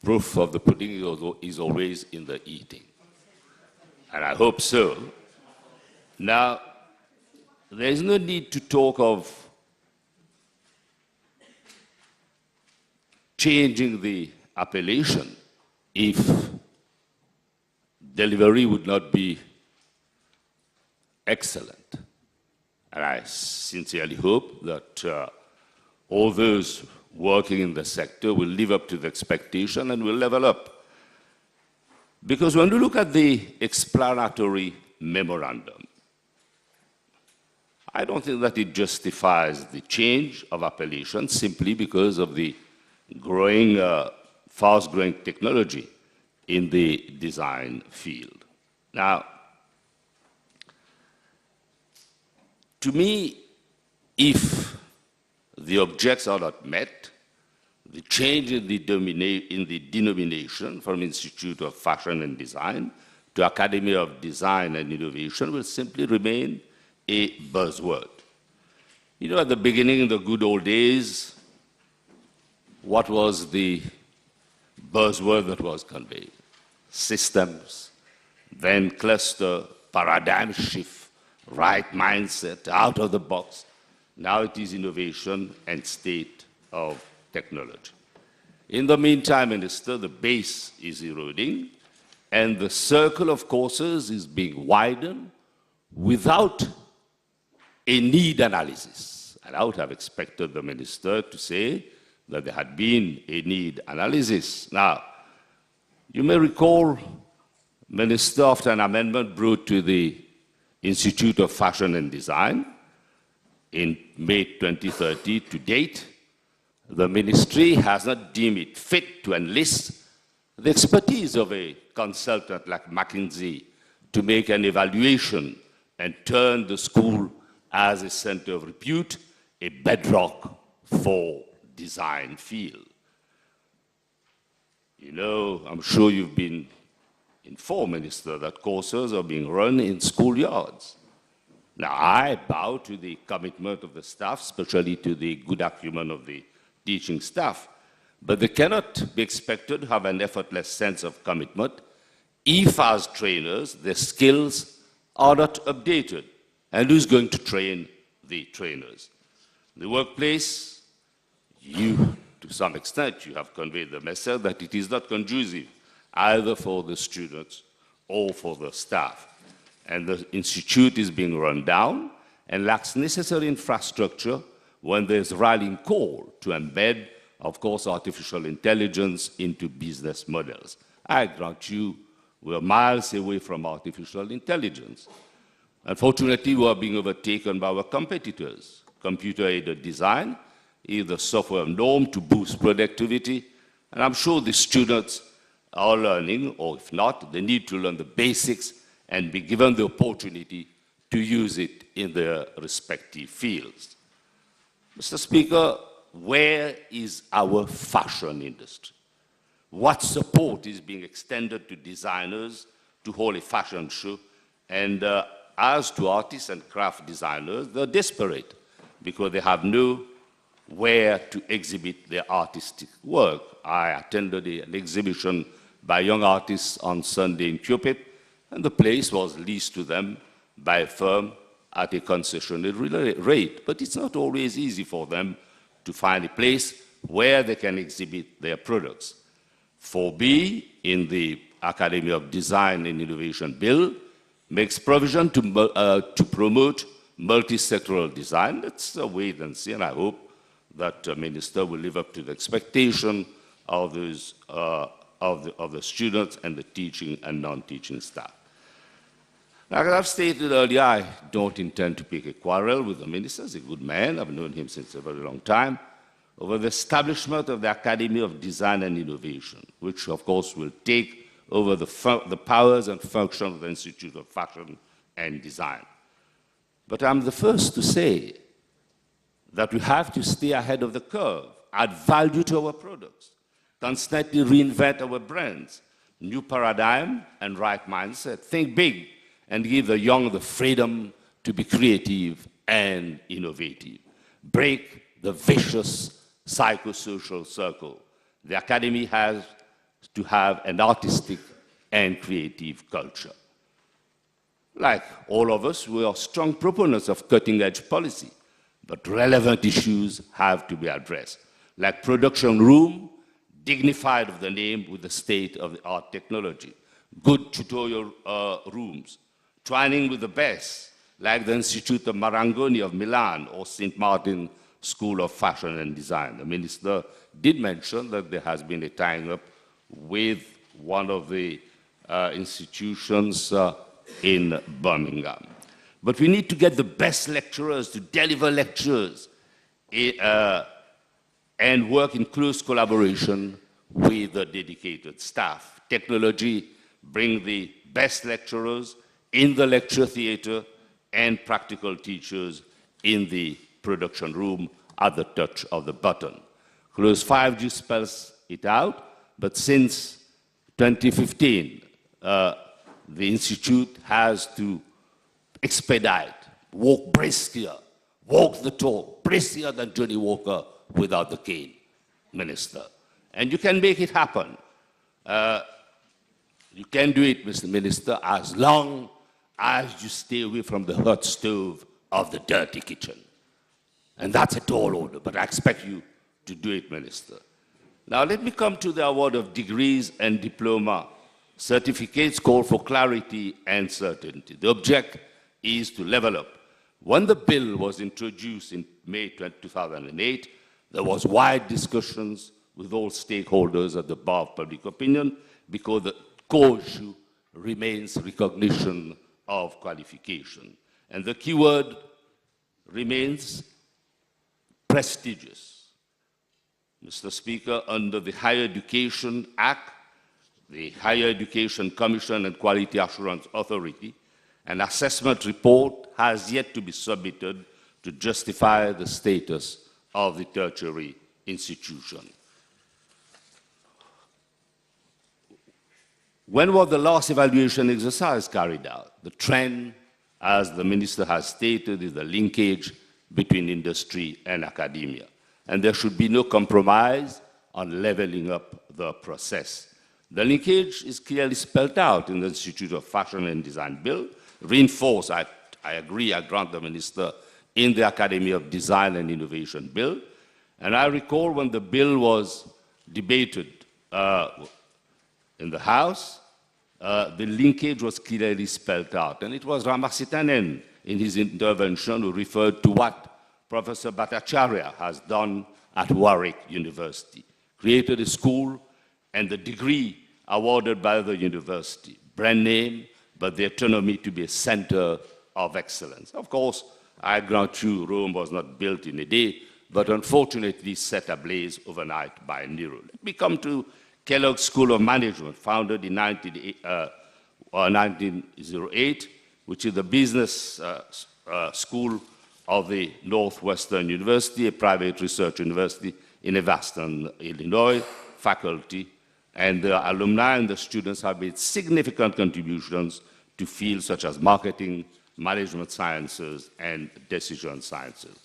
proof of the pudding is always in the eating. And I hope so. Now, there is no need to talk of changing the appellation if delivery would not be excellent. And I sincerely hope that all those working in the sector will live up to the expectation and will level up. Because when we look at the explanatory memorandum, I don't think that it justifies the change of appellation simply because of the growing, fast-growing technology in the design field. Now, to me, if the objects are not met, the change in the denomination from Institute of Fashion and Design to Academy of Design and Innovation will simply remain a buzzword. You know, at the beginning, in the good old days, what was the buzzword that was conveyed? Systems, then cluster, paradigm shift, right mindset, out of the box. Now it is innovation and state of technology. In the meantime, Minister, the base is eroding and the circle of courses is being widened without a need analysis. And I would have expected the Minister to say that there had been a need analysis. Now, you may recall, Minister, after an amendment brought to the Institute of Fashion and Design in May 2030 to date, the ministry has not deemed it fit to enlist the expertise of a consultant like McKinsey to make an evaluation and turn the school as a center of repute, a bedrock for design field. You know, I'm sure you've been informed, Minister, that courses are being run in schoolyards. Now, I bow to the commitment of the staff, especially to the good acumen of the teaching staff, but they cannot be expected to have an effortless sense of commitment if, as trainers, their skills are not updated. And who's going to train the trainers? The workplace, you, to some extent, you have conveyed the message that it is not conducive either for the students or for the staff. And the institute is being run down and lacks necessary infrastructure when there's rallying call to embed, of course, artificial intelligence into business models. I grant you, we're miles away from artificial intelligence. Unfortunately, we are being overtaken by our competitors. Computer-aided design is the software norm to boost productivity, and I'm sure the students are learning, or if not, they need to learn the basics and be given the opportunity to use it in their respective fields. Mr. Speaker, where is our fashion industry? What support is being extended to designers to hold a fashion show? And as to artists and craft designers, they're desperate because they have nowhere to exhibit their artistic work. I attended an exhibition by young artists on Sunday in Cupid, and the place was leased to them by a firm at a concessionary rate. But it's not always easy for them to find a place where they can exhibit their products. 4B in the Academy of Design and Innovation Bill makes provision to promote multi-sectoral design. Let's wait and see, and I hope that the Minister will live up to the expectation of those of the students and the teaching and non-teaching staff. Now, as I've stated earlier, I don't intend to pick a quarrel with the Minister. He's a good man. I've known him since a very long time, over the establishment of the Academy of Design and Innovation, which, of course, will take over the powers and functions of the Institute of Fashion and Design. But I'm the first to say that we have to stay ahead of the curve, add value to our products, constantly reinvent our brands, new paradigm and right mindset, think big, and give the young the freedom to be creative and innovative. Break the vicious psychosocial circle. The Academy has to have an artistic and creative culture. Like all of us, we are strong proponents of cutting-edge policy, but relevant issues have to be addressed, like production room, dignified of the name with the state-of-the-art technology, good tutorial rooms, training with the best, like the Institute of Marangoni of Milan or St. Martin School of Fashion and Design. The Minister did mention that there has been a tying up with one of the institutions in Birmingham. But we need to get the best lecturers to deliver lectures and work in close collaboration with the dedicated staff. Technology brings the best lecturers in the lecture theater and practical teachers in the production room at the touch of the button. Clause 5G spells it out, but since 2015, the Institute has to expedite, walk brisker, walk the talk, brisker than Johnny Walker without the cane, Minister. And you can make it happen. You can do it, Mr. Minister, as long as you stay away from the hot stove of the dirty kitchen. And that's a tall order, but I expect you to do it, Minister. Now let me come to the award of degrees and diploma. Certificates call for clarity and certainty. The object is to level up. When the bill was introduced in May 2008, there was wide discussions with all stakeholders at the bar of public opinion because the core issue remains recognition of qualification. And the key word remains prestigious. Mr. Speaker, under the Higher Education Act, the Higher Education Commission and Quality Assurance Authority, an assessment report has yet to be submitted to justify the status of the tertiary institution. When was the last evaluation exercise carried out? The trend, as the Minister has stated, is the linkage between industry and academia. And there should be no compromise on leveling up the process. The linkage is clearly spelled out in the Institute of Fashion and Design Bill, reinforced, I agree, I grant the Minister, in the Academy of Design and Innovation Bill. And I recall when the bill was debated in the House, the linkage was clearly spelled out. And it was Ramasitanen in his intervention who referred to what Professor Bhattacharya has done at Warwick University, created a school and the degree awarded by the university, brand name, but the autonomy to be a center of excellence. Of course, I grant you, Rome was not built in a day, but unfortunately set ablaze overnight by Nero. Let me come to Kellogg School of Management, founded in 1908, which is the business school of the Northwestern University, a private research university in Evanston, Illinois, faculty, and the alumni and the students have made significant contributions to fields such as marketing, management sciences, and decision sciences.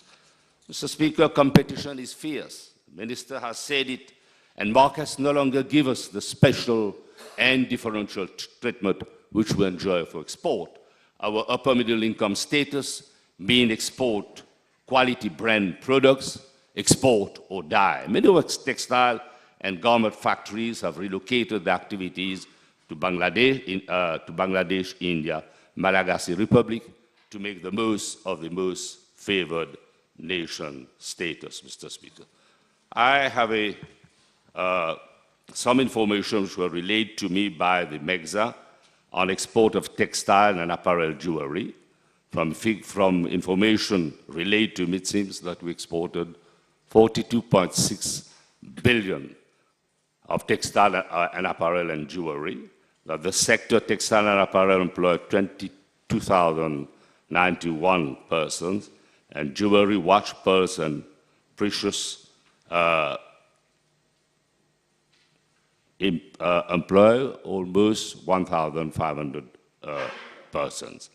Mr. Speaker, competition is fierce. The Minister has said it, and markets no longer give us the special and differential treatment which we enjoy for export. Our upper middle income status mean export quality brand products, export or die. Many of its textile and garment factories have relocated their activities to Bangladesh, India, Malagasy Republic to make the most of the most favored nation status, Mr. Speaker. I have some information which were relayed to me by the MEGSA on export of textile and apparel jewelry. From information relayed to me, it seems that we exported 42.6 billion of textile and apparel and jewelry. That the sector textile and apparel employed 22,091 persons, and jewelry, watch, pearls, and precious employ almost 1,500 persons.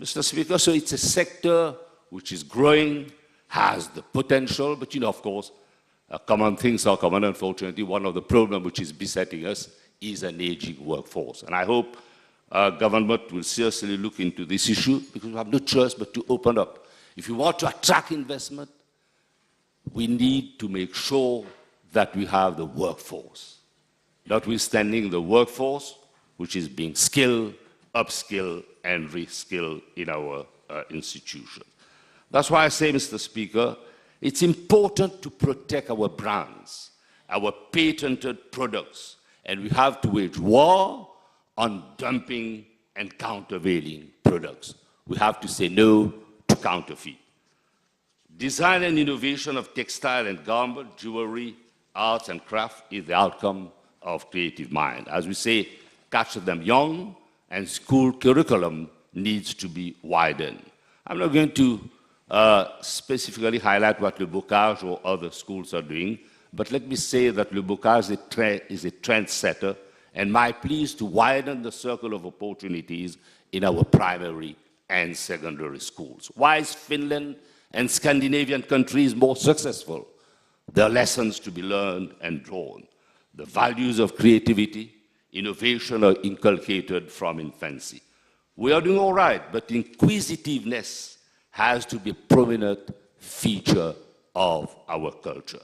Mr. Speaker, so it's a sector which is growing, has the potential, but of course, common things are common. Unfortunately, one of the problems which is besetting us is an aging workforce. And I hope government will seriously look into this issue because we have no choice but to open up. If you want to attract investment, we need to make sure that we have the workforce. Notwithstanding the workforce, which is being skilled, upskilled, and reskilled in our institution. That's why I say, Mr. Speaker, it's important to protect our brands, our patented products, and we have to wage war on dumping and countervailing products. We have to say no to counterfeit. Design and innovation of textile and garment, jewelry, arts and craft is the outcome of creative mind. As we say, catch them young, and school curriculum needs to be widened. I'm not going to specifically highlight what Le Bocage or other schools are doing, But let me say that Le Bocage is a trendsetter and might please to widen the circle of opportunities in our primary and secondary schools. Why is Finland and Scandinavian countries more successful? There are lessons to be learned and drawn. The values of creativity, innovation are inculcated from infancy. We are doing all right, but inquisitiveness has to be a prominent feature of our culture.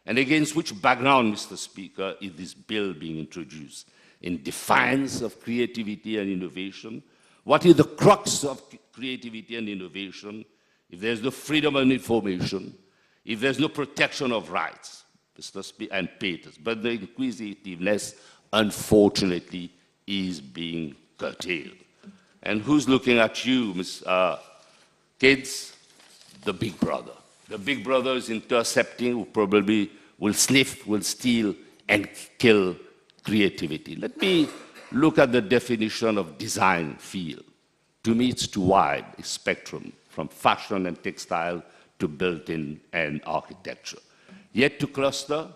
And against which background, Mr. Speaker, is this bill being introduced? In defiance of creativity and innovation? What is the crux of creativity and innovation if there's no freedom of information, if there's no protection of rights, Mr. Speaker, and patents? But the inquisitiveness, unfortunately, is being curtailed. And who's looking at you, kids? The big brother. The big brother is intercepting, who probably will sniff, will steal, and kill creativity. Let me look at the definition of design field. To me, it's too wide a spectrum, from fashion and textile to built-in and architecture. Yet to cluster,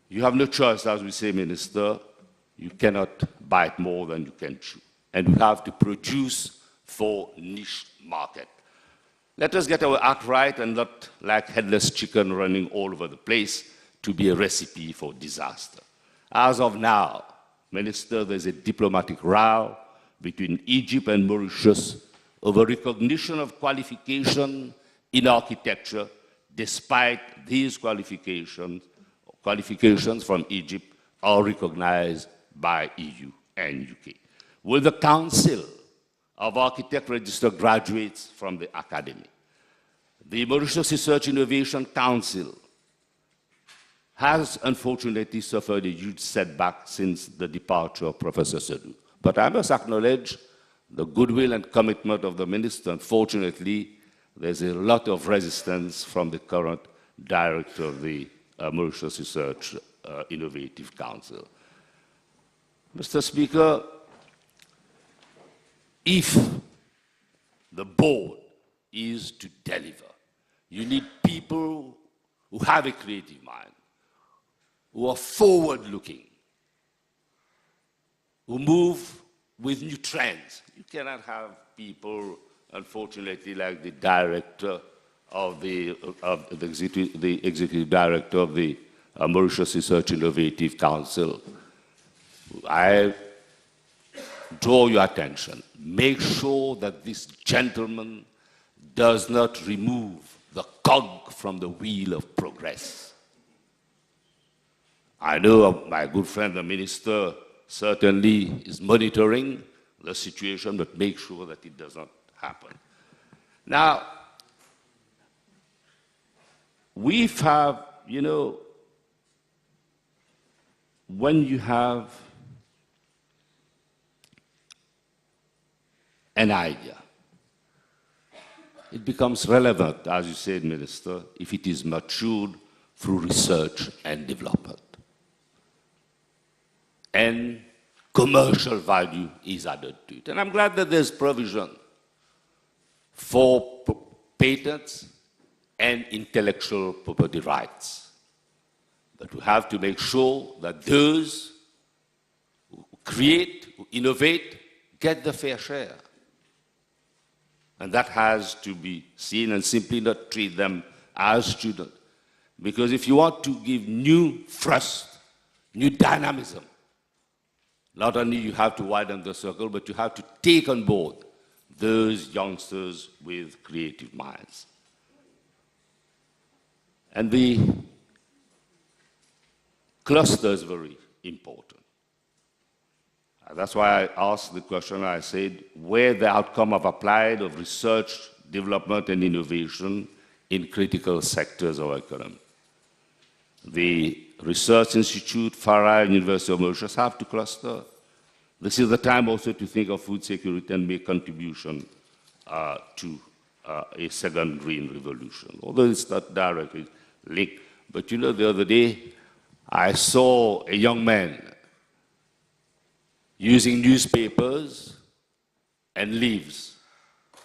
you have no choice, as we say, Minister. You cannot bite more than you can chew. And we have to produce for niche market. Let us get our act right and not like headless chicken running all over the place to be a recipe for disaster. As of now, Minister, there's a diplomatic row between Egypt and Mauritius over recognition of qualification in architecture, despite these qualifications from Egypt are recognized by EU and UK. Will the Council of Architect register graduates from the academy? The Mauritius Research Innovation Council has unfortunately suffered a huge setback since the departure of Professor Sadu. But I must acknowledge the goodwill and commitment of the minister. Unfortunately, there's a lot of resistance from the current director of the Mauritius Research Innovative Council. Mr. Speaker, if the board is to deliver, you need people who have a creative mind, who are forward-looking, who move with new trends. You cannot have people, unfortunately, like the director of the executive director of the Mauritius Research Innovative Council. I draw your attention. Make sure that this gentleman does not remove the cog from the wheel of progress. I know my good friend, the minister, certainly is monitoring the situation, but make sure that it does not happen. Now, we have, when you have an idea, it becomes relevant, as you said, Minister, if it is matured through research and development. And commercial value is added to it. And I'm glad that there's provision for patents and intellectual property rights. But we have to make sure that those who create, who innovate, get the fair share. And that has to be seen, and simply not treat them as students. Because if you want to give new thrust, new dynamism, not only you have to widen the circle, but you have to take on board those youngsters with creative minds. And the cluster is very important. That's why I asked the question, I said, where the outcome of applied of research, development, and innovation in critical sectors of our economy. The Research Institute, FARA, and University of Mauritius have to cluster. This is the time also to think of food security and make contribution to a second green revolution, although it's not directly linked. But the other day, I saw a young man using newspapers and leaves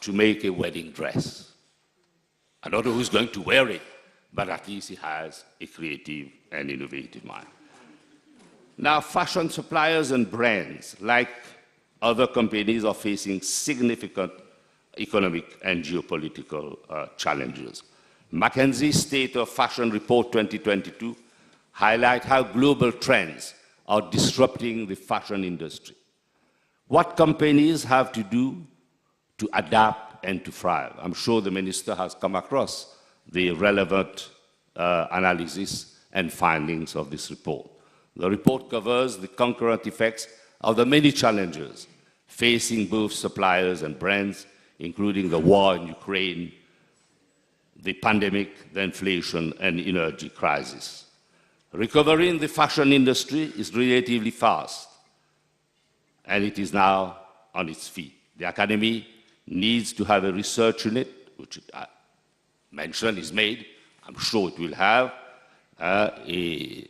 to make a wedding dress. I don't know who's going to wear it, but at least he has a creative and innovative mind. Now, fashion suppliers and brands, like other companies, are facing significant economic and geopolitical challenges. McKinsey's State of Fashion Report 2022 highlight how global trends are disrupting the fashion industry. What companies have to do to adapt and to thrive? I'm sure the Minister has come across the relevant analysis and findings of this report. The report covers the concurrent effects of the many challenges facing both suppliers and brands, including the war in Ukraine, the pandemic, the inflation, and energy crisis. Recovery in the fashion industry is relatively fast, and it is now on its feet. The Academy needs to have a research unit, which I mentioned is made. I'm sure it will have a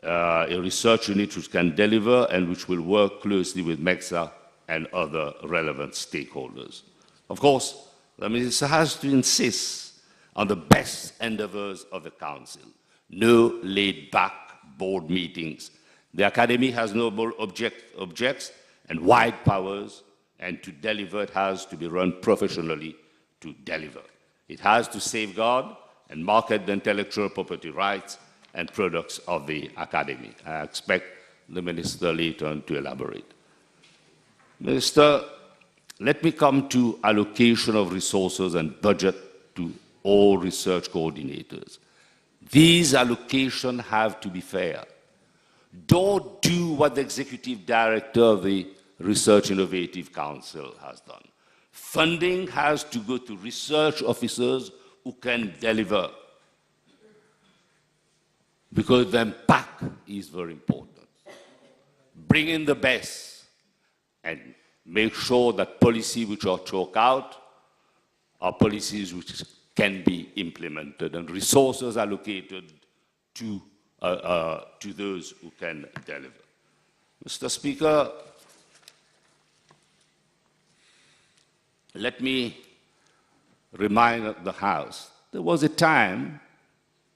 research unit which can deliver and which will work closely with MEXA and other relevant stakeholders. Of course, the Minister has to insist on the best endeavors of the Council. No laid-back board meetings. The Academy has no more objects and wide powers, and to deliver it has to be run professionally to deliver. It has to safeguard and market the intellectual property rights and products of the Academy. I expect the Minister later on to elaborate. Minister, let me come to allocation of resources and budget to all research coordinators. These allocations have to be fair. Don't do what the Executive Director of the Research Innovative Council has done. Funding has to go to research officers who can deliver, because the impact is very important. Bring in the best and make sure that policies which are chalked out are policies which can be implemented and resources allocated to those who can deliver. Mr. Speaker, let me remind the House, there was a time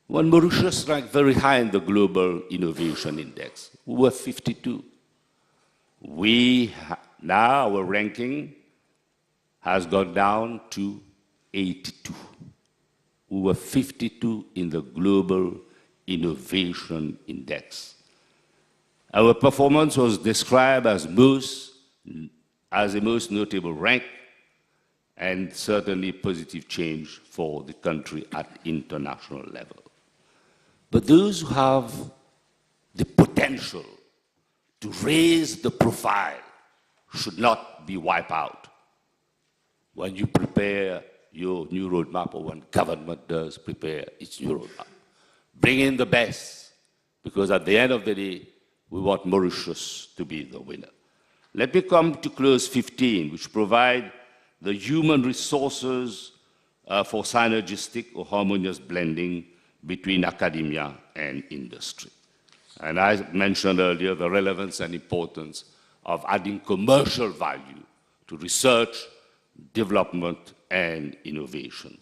when Mauritius ranked very high in the Global Innovation Index. We were 52. Now our ranking has gone down to 82. We were 52 in the Global Innovation Index. Our performance was described as a most notable rank, and certainly positive change for the country at international level. But those who have the potential to raise the profile should not be wiped out. When you prepare your new roadmap, or when government does prepare its new roadmap, bring in the best, because at the end of the day, we want Mauritius to be the winner. Let me come to clause 15, which provide the human resources for synergistic or harmonious blending between academia and industry. And I mentioned earlier the relevance and importance of adding commercial value to research, development, and innovation.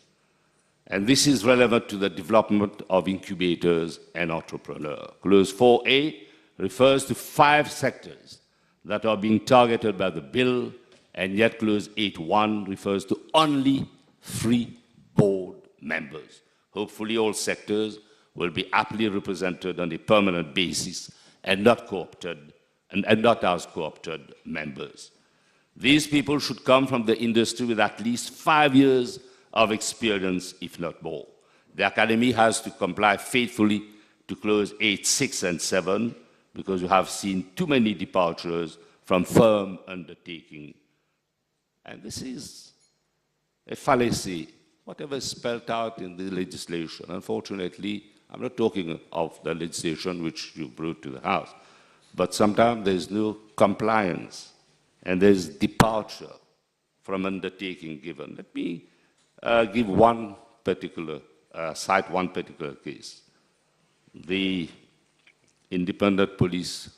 And this is relevant to the development of incubators and entrepreneurs. Clause 4A refers to 5 sectors that are being targeted by the bill, and yet clause 8.1 refers to only 3 board members. Hopefully all sectors will be aptly represented on a permanent basis and not co-opted, and not as co-opted members. These people should come from the industry with at least 5 years of experience, if not more. The Academy has to comply faithfully to clause 8, 6, and 7, because we have seen too many departures from firm undertaking. And this is a fallacy, whatever is spelled out in the legislation. Unfortunately, I'm not talking of the legislation which you brought to the House, but sometimes there's no compliance and there's departure from undertaking given. Let me give one particular, cite one particular case. The independent police,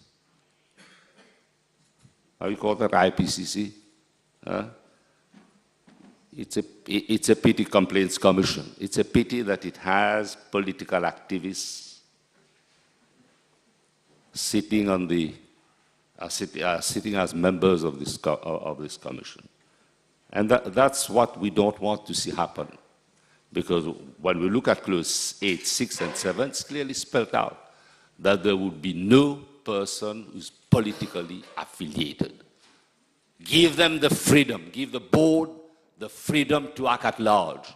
how you call that, IPCC? It's a pity complaints commission. It's a pity that it has political activists sitting on the sitting as members of this commission, and that's what we don't want to see happen. Because when we look at clause 8, 6, and 7, it's clearly spelled out that there would be no person who's politically affiliated. Give them the freedom, give the board the freedom to act at large,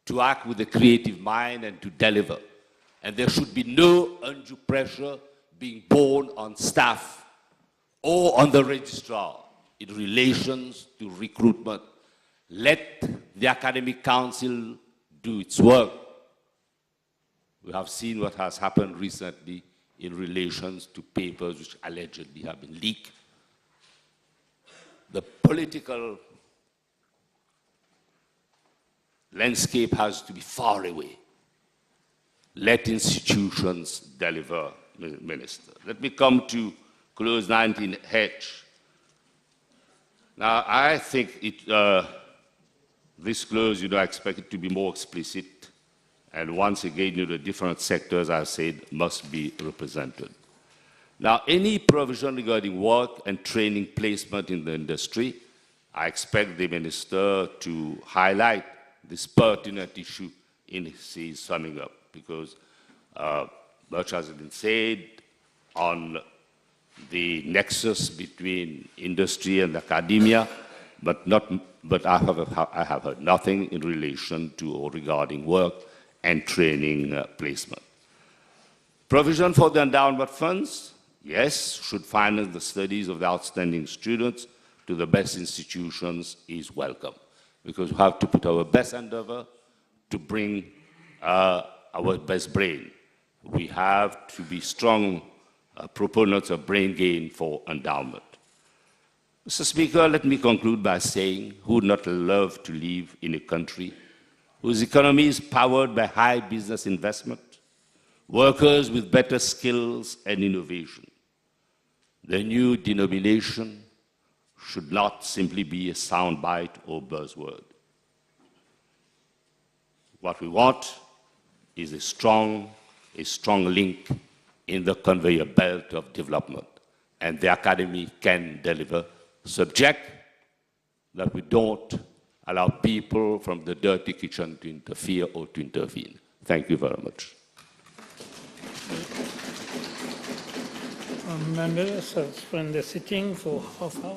to act with a creative mind and to deliver. And there should be no undue pressure being borne on staff or on the registrar in relations to recruitment. Let the academic council do its work. We have seen what has happened recently in relations to papers which allegedly have been leaked. The political landscape has to be far away. Let institutions deliver, Minister. Let me come to clause 19H. Now, I think this clause, I expect it to be more explicit. And once again, the different sectors, I've said, must be represented. Now, any provision regarding work and training placement in the industry, I expect the Minister to highlight this pertinent issue in his summing up, because much has been said on the nexus between industry and academia, but I have heard nothing in relation to or regarding work and training placement. Provision for the endowment funds, yes, should finance the studies of the outstanding students to the best institutions is welcome, because we have to put our best endeavor to bring our best brain. We have to be strong proponents of brain gain for endowment. Mr. Speaker, let me conclude by saying, who would not love to live in a country whose economy is powered by high business investment, workers with better skills and innovation? The new denomination should not simply be a soundbite or buzzword. What we want is a strong link in the conveyor belt of development, and the academy can deliver, subject that we don't allow people from the dirty kitchen to interfere or to intervene. Thank you very much. Members suspend the sitting for half hour.